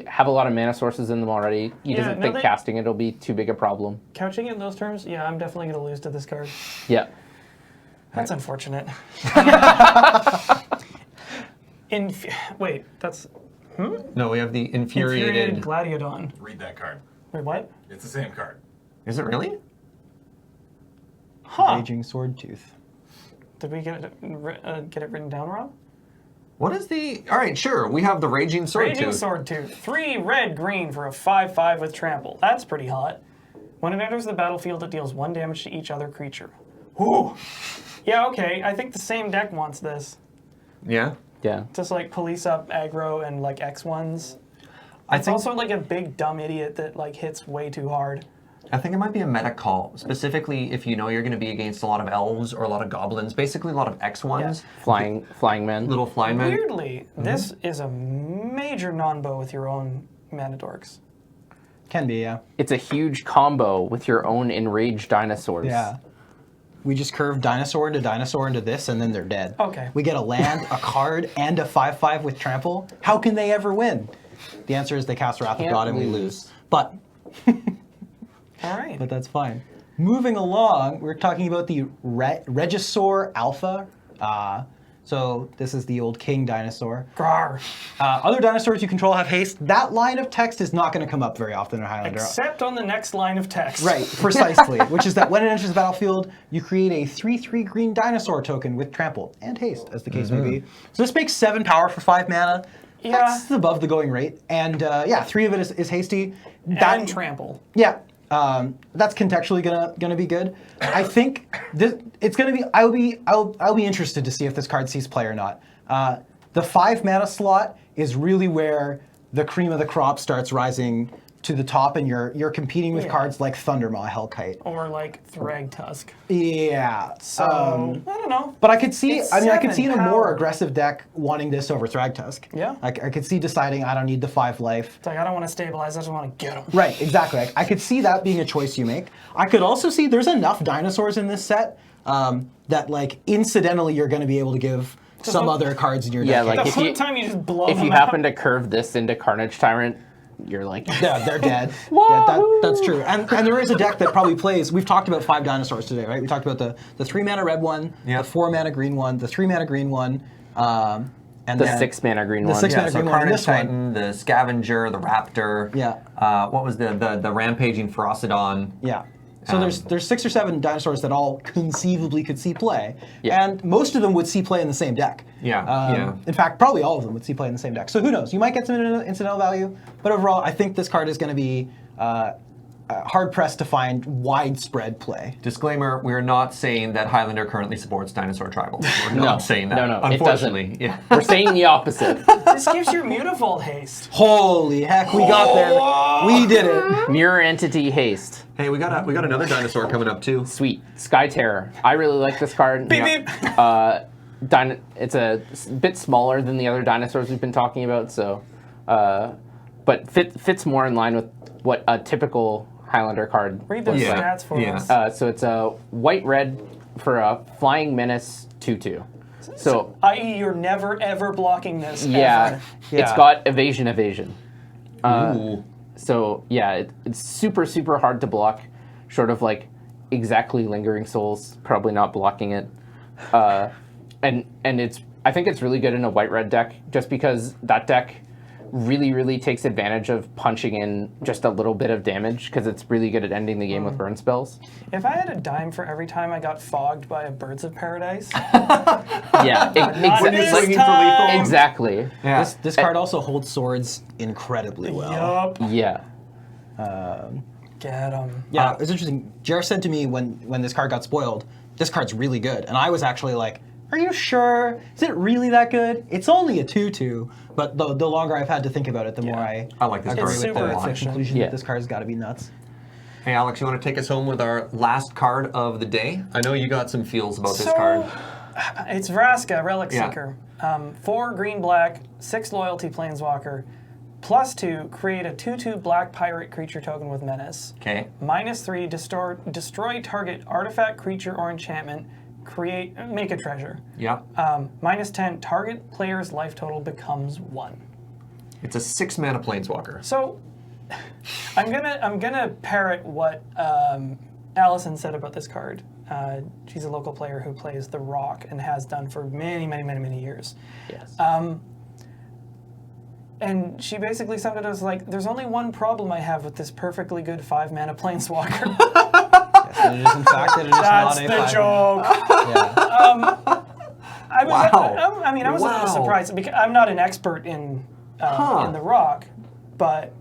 have a lot of mana sources in them already. He Yeah, doesn't no, think they- casting it'll be too big a problem. Couching it in those terms, yeah, I'm definitely going to lose to this card. Yeah. That's unfortunate. Wait, that's No, we have the Infuriated infuriated. Gladiodon. Read that card. Wait, what? It's the same card. Is it really? Huh. Raging Sword Tooth. Did we get it written down wrong? What is the? All right, sure. We have the Raging Sword Raging Tooth. Sword Tooth. 3 red-green for a 5/5 with trample. That's pretty hot. When it enters the battlefield, it deals 1 damage to each other creature. Ooh. Yeah, okay. I think the same deck wants this. Yeah. Yeah. Just like police up aggro and like X1s. I It's think also like a big dumb idiot that like hits way too hard. it might be a meta call, specifically if you know you're going to be against a lot of elves or a lot of goblins, basically a lot of X1s, Flying men. little flying men. Weirdly, this is a major non-bow with your own mana dorks. Can be, yeah. It's a huge combo with your own enraged dinosaurs. Yeah. We just curve dinosaur into this, and then they're dead. Okay. We get a land, a card, and a 5/5 with trample. How can they ever win? The answer is they cast Wrath of Can't God and we lose. lose. But All right. But that's fine. Moving along, we're talking about the Regisaur Alpha. So this is the old king dinosaur. Grar. Other dinosaurs you control have haste. That line of text is not going to come up very often in Highlander. Except on the next line of text. Right, precisely. Which is that when it enters the battlefield, you create a 3/3 green dinosaur token with trample and haste, as the case may be. So this makes 7 power for 5 mana. Yeah. That's above the going rate. And 3 of it is hasty. And trample. Yeah. That's contextually gonna be good. I think it's gonna be. I'll be interested to see if this card sees play or not. The 5 mana slot is really where the cream of the crop starts rising to the top, and you're competing with cards like Thundermaw, Hellkite, Or like Thragtusk. Yeah. So I don't know. But I could see. It's I mean, I could see in a 7 more power. aggressive deck wanting this over Thragtusk. Yeah. I could see deciding I don't need the 5 life. It's like, I don't want to stabilize, I just want to get them. Right, exactly. I could see that being a choice you make. I could also see there's enough dinosaurs in this set that, like, incidentally you're going to be able to give some other cards in your deck. Yeah, like The if one you, time you just blow if them you out. happen to curve this into Carnage Tyrant, you're like, They're dead. Yeah, that's true. And there is a deck that probably plays. We've talked about 5 dinosaurs today, right? We talked about the 3 mana red one, Yep. the 4 mana green one, the 3 mana green one, and the then 6 mana green the one. 6 mana So green one. And Carnage this one. Titan, the Scavenger, the Raptor. Yeah. What was the Rampaging Frostodon? Yeah. So there's 6 or 7 dinosaurs that all conceivably could see play, Yeah. and most of them would see play in the same deck. Yeah. In fact, probably all of them would see play in the same deck. So who knows? You might get some incidental value, but overall, I think this card is going to be hard pressed to find widespread play. Disclaimer: we are not saying that Highlander currently supports dinosaur tribal. We're not saying that. No, it Unfortunately, doesn't. yeah. We're saying the opposite. This gives your Mutavault haste. Holy heck, we got there! We did it. Mirror Entity Haste. Hey, we got another dinosaur coming up too. Sweet. Sky Terror. I really like this card. Beep, beep. It's a bit smaller than the other dinosaurs we've been talking about, so, but fits more in line with what a typical Highlander card Read those looks like. stats for Yeah. us. So it's a white-red for a Flying Menace 2/2. So I.e., you're never ever blocking this. yeah, ever. it's got evasion. Ooh. So yeah, it's super hard to block. Short of like exactly Lingering Souls, probably not blocking it. And I think it's really good in a white-red deck, just because that deck really takes advantage of punching in just a little bit of damage, because it's really good at ending the game with burn spells. If I had a dime for every time I got fogged by a Birds of Paradise, Yeah, not this Swinging for time. lethal. exactly. Yeah. This card also holds swords incredibly well. Yup. Yeah. Get them. Yeah, it's interesting. Jer said to me when this card got spoiled, this card's really good. And I was actually like, are you sure? Is it really that good? It's only a 2/2, but the longer I've had to think about it, the more I like this agree card. It's with super the efficient. conclusion Yeah. that this card's got to be nuts. Hey, Alex, you want to take us home with our last card of the day? I know you got some feels about this card. It's Vraska, Relic Yeah. Seeker. 4 green-black, 6 loyalty planeswalker. +2, create a 2/2 black pirate creature token with menace. Okay. -3, destroy target artifact, creature, or enchantment. Make a treasure. Yep. -10, target player's life total becomes 1. It's a 6 mana planeswalker. So, I'm gonna parrot what Allison said about this card. She's a local player who plays the Rock and has done for many years. Yes. And she basically summed it as like, there's only one problem I have with this perfectly good 5 mana planeswalker. Yes, it is in fact that it is That's not a the 5. joke. Yeah. I was a Wow. little surprised because I'm not an expert in the Rock, but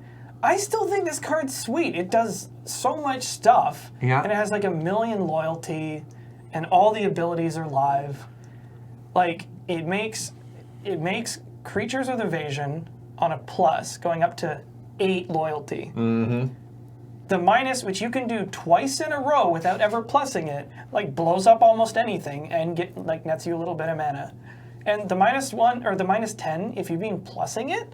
I still think this card's sweet. It does so much stuff, Yeah. and it has like 1,000,000 loyalty, and all the abilities are live. Like it makes creatures with evasion on a plus going up to 8 loyalty. Mm-hmm. The minus, which you can do twice in a row without ever plussing it, like blows up almost anything and nets you a little bit of mana. And the -1 or the -10, if you've been plussing it,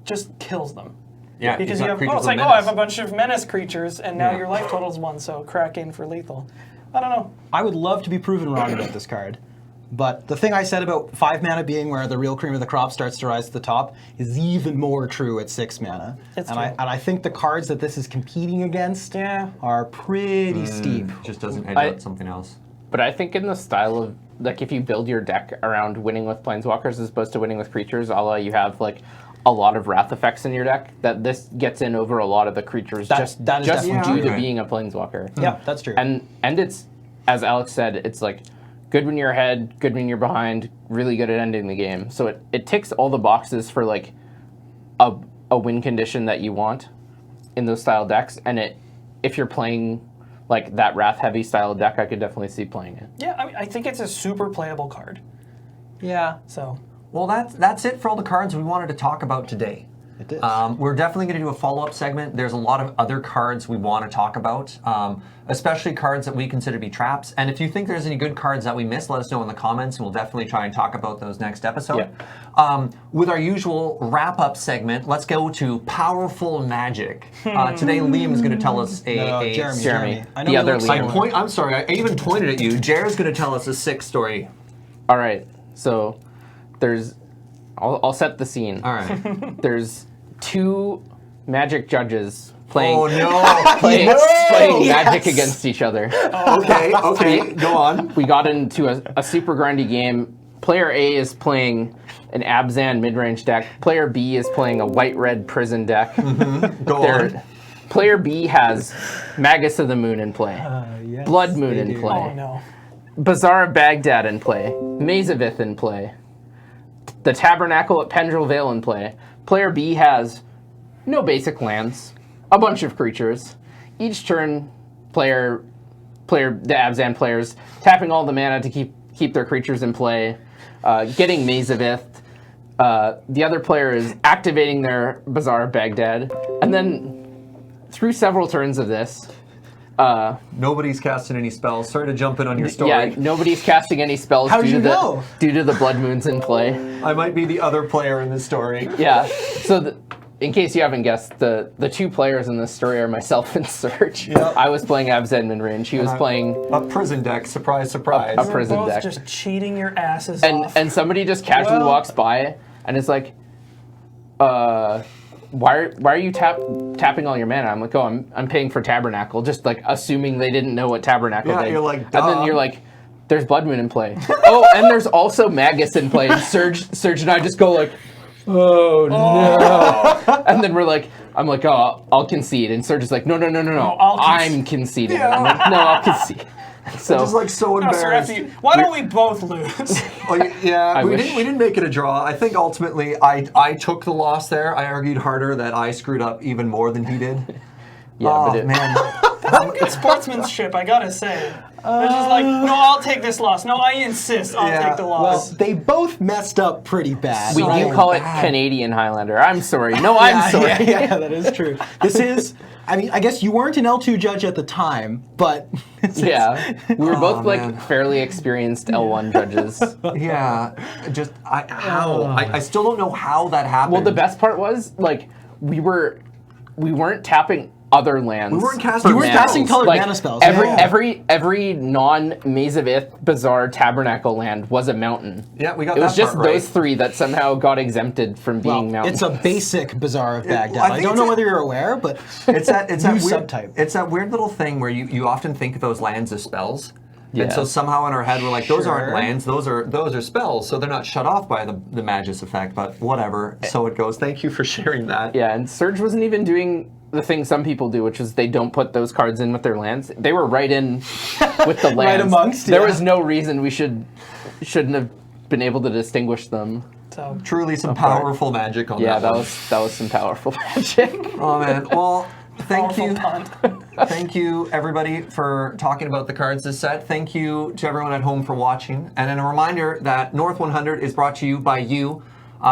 just kills them. Yeah, Because you've you got have, creatures it's with like, I have menace. a bunch of menace creatures, and now Yeah. your life total's 1, so crack in for lethal. I don't know. I would love to be proven wrong about this card, But the thing I said about 5 mana being where the real cream of the crop starts to rise to the top is even more true at 6 mana. It's and true. I think the cards that this is competing against Yeah. are pretty steep. Just doesn't edge out something else. But I think in the style of, like, if you build your deck around winning with planeswalkers as opposed to winning with creatures, a la you have, like, a lot of wrath effects in your deck, that this gets in over a lot of the creatures That just is due definitely to true. being a planeswalker. Yeah, that's true. And it's, as Alex said, it's like good when you're ahead, good when you're behind, really good at ending the game. So it ticks all the boxes for like a win condition that you want in those style decks. And if you're playing like that wrath heavy style deck, I could definitely see playing it. Yeah, I mean, I think it's a super playable card. yeah. So Well, that's it for all the cards we wanted to talk about today. It is. We're definitely going to do a follow-up segment. There's a lot of other cards we want to talk about, especially cards that we consider to be traps. And if you think there's any good cards that we missed, let us know in the comments, and we'll definitely try and talk about those next episode. With our usual wrap-up segment, let's go to Powerful Magic. Today, Liam is going to tell us Jeremy. I know The he other looks Liam. like- I'm sorry, I even pointed at you. Jared's going to tell us a 6 story. All right. So I'll set the scene. All right. There's 2 magic judges playing Oh, no. playing Yes! Magic against each other. Okay, go on. We got into a super grindy game. Player A is playing an Abzan mid-range deck. Player B is playing a white-red prison deck. Go on. Player B has Magus of the Moon in play, yes, Blood Moon they in do. play, oh no. Bazaar of Baghdad in play, Mazavith in play, the Tabernacle at Pendril Vale in play. Player B has no basic lands, a bunch of creatures. Each turn, the Abzan players tapping all the mana to keep their creatures in play, getting Mazavith. The other player is activating their Bazaar of Baghdad, and then through several turns of this, Nobody's casting any spells. Sorry to jump in on your story. yeah, nobody's casting any spells How'd due you to know? due to the Blood Moons in play. I might be the other player in this story. Yeah. So, in case you haven't guessed, the 2 players in this story are myself and Serge. Yep. I was playing Abzan mid-range. He was playing, A prison deck. Surprise, surprise. A prison Both deck. just cheating your asses off. and somebody just casually Well- walks by and is like, why are you tapping all your mana? I'm like, oh, I'm paying for Tabernacle, just like assuming they didn't know what Tabernacle Yeah, did. you're like, and duh. then you're like, there's Blood Moon in play. Oh, and there's also Magus in play. And Serge and I just go like, oh no. And then we're like, I'm like, oh, I'll concede. And Serge is like, no, I'm conceding. Yeah. I'm like, no, I'll concede. So Just like so No, sir, embarrassed. why don't we both lose? Oh, yeah, we wish. didn't make it a draw. I think ultimately I took the loss there. I argued harder that I screwed up even more than he did. yeah, Oh but man. Good sportsmanship, I gotta say. They're just like, no, I'll take this loss. No, I insist I'll Yeah, take the Well, loss. they both messed up pretty bad. we right? do call it bad. Canadian Highlander. I'm sorry. No, I'm sorry. Yeah, that is true. This is, I mean, I guess you weren't an L2 judge at the time, but Yeah, we were both like man. fairly experienced L1 judges. Yeah. Just I still don't know how that happened. Well, the best part was like we weren't tapping other lands. We weren't casting You weren't spells. casting colored like mana spells. every non-Mazavith Bazaar Tabernacle land was a mountain. Yeah, we got It was that just part right. those 3 that somehow got exempted from being mountains. It's a basic Bazaar of Baghdad. I I, think don't it's know a- whether you're aware, but It's that New weird subtype. It's that weird little thing where you often think of those lands as spells. Yeah. And so somehow in our head we're like, those aren't Sure. lands, those are spells, so they're not shut off by the Magus effect, but whatever. So it goes. Thank you for sharing that. Yeah, and Serge wasn't even doing the thing some people do, which is they don't put those cards in with their lands. They were right in with the lands. amongst, There yeah. was no reason we shouldn't have been able to distinguish them. So, Truly some powerful magic on Yeah, that. that was some powerful magic. Oh man. Well, thank powerful you. punt. Thank you, everybody, for talking about the cards this set. Thank you to everyone at home for watching. And then a reminder that North 100 is brought to you by you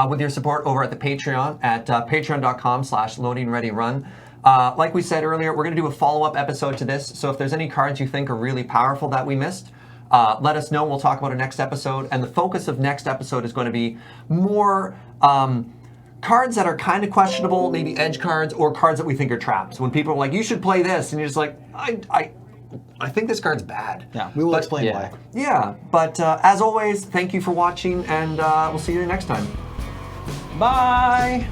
with your support over at the Patreon at patreon.com/loadingreadyrun. Like we said earlier, we're going to do a follow-up episode to this. So if there's any cards you think are really powerful that we missed, let us know. We'll talk about it next episode. And the focus of next episode is going to be more cards that are kind of questionable, maybe edge cards, or cards that we think are traps. When people are like, you should play this, and you're just like, I think this card's bad. Yeah, we will explain yeah. why. Yeah, but as always, thank you for watching, and we'll see you next time. Bye!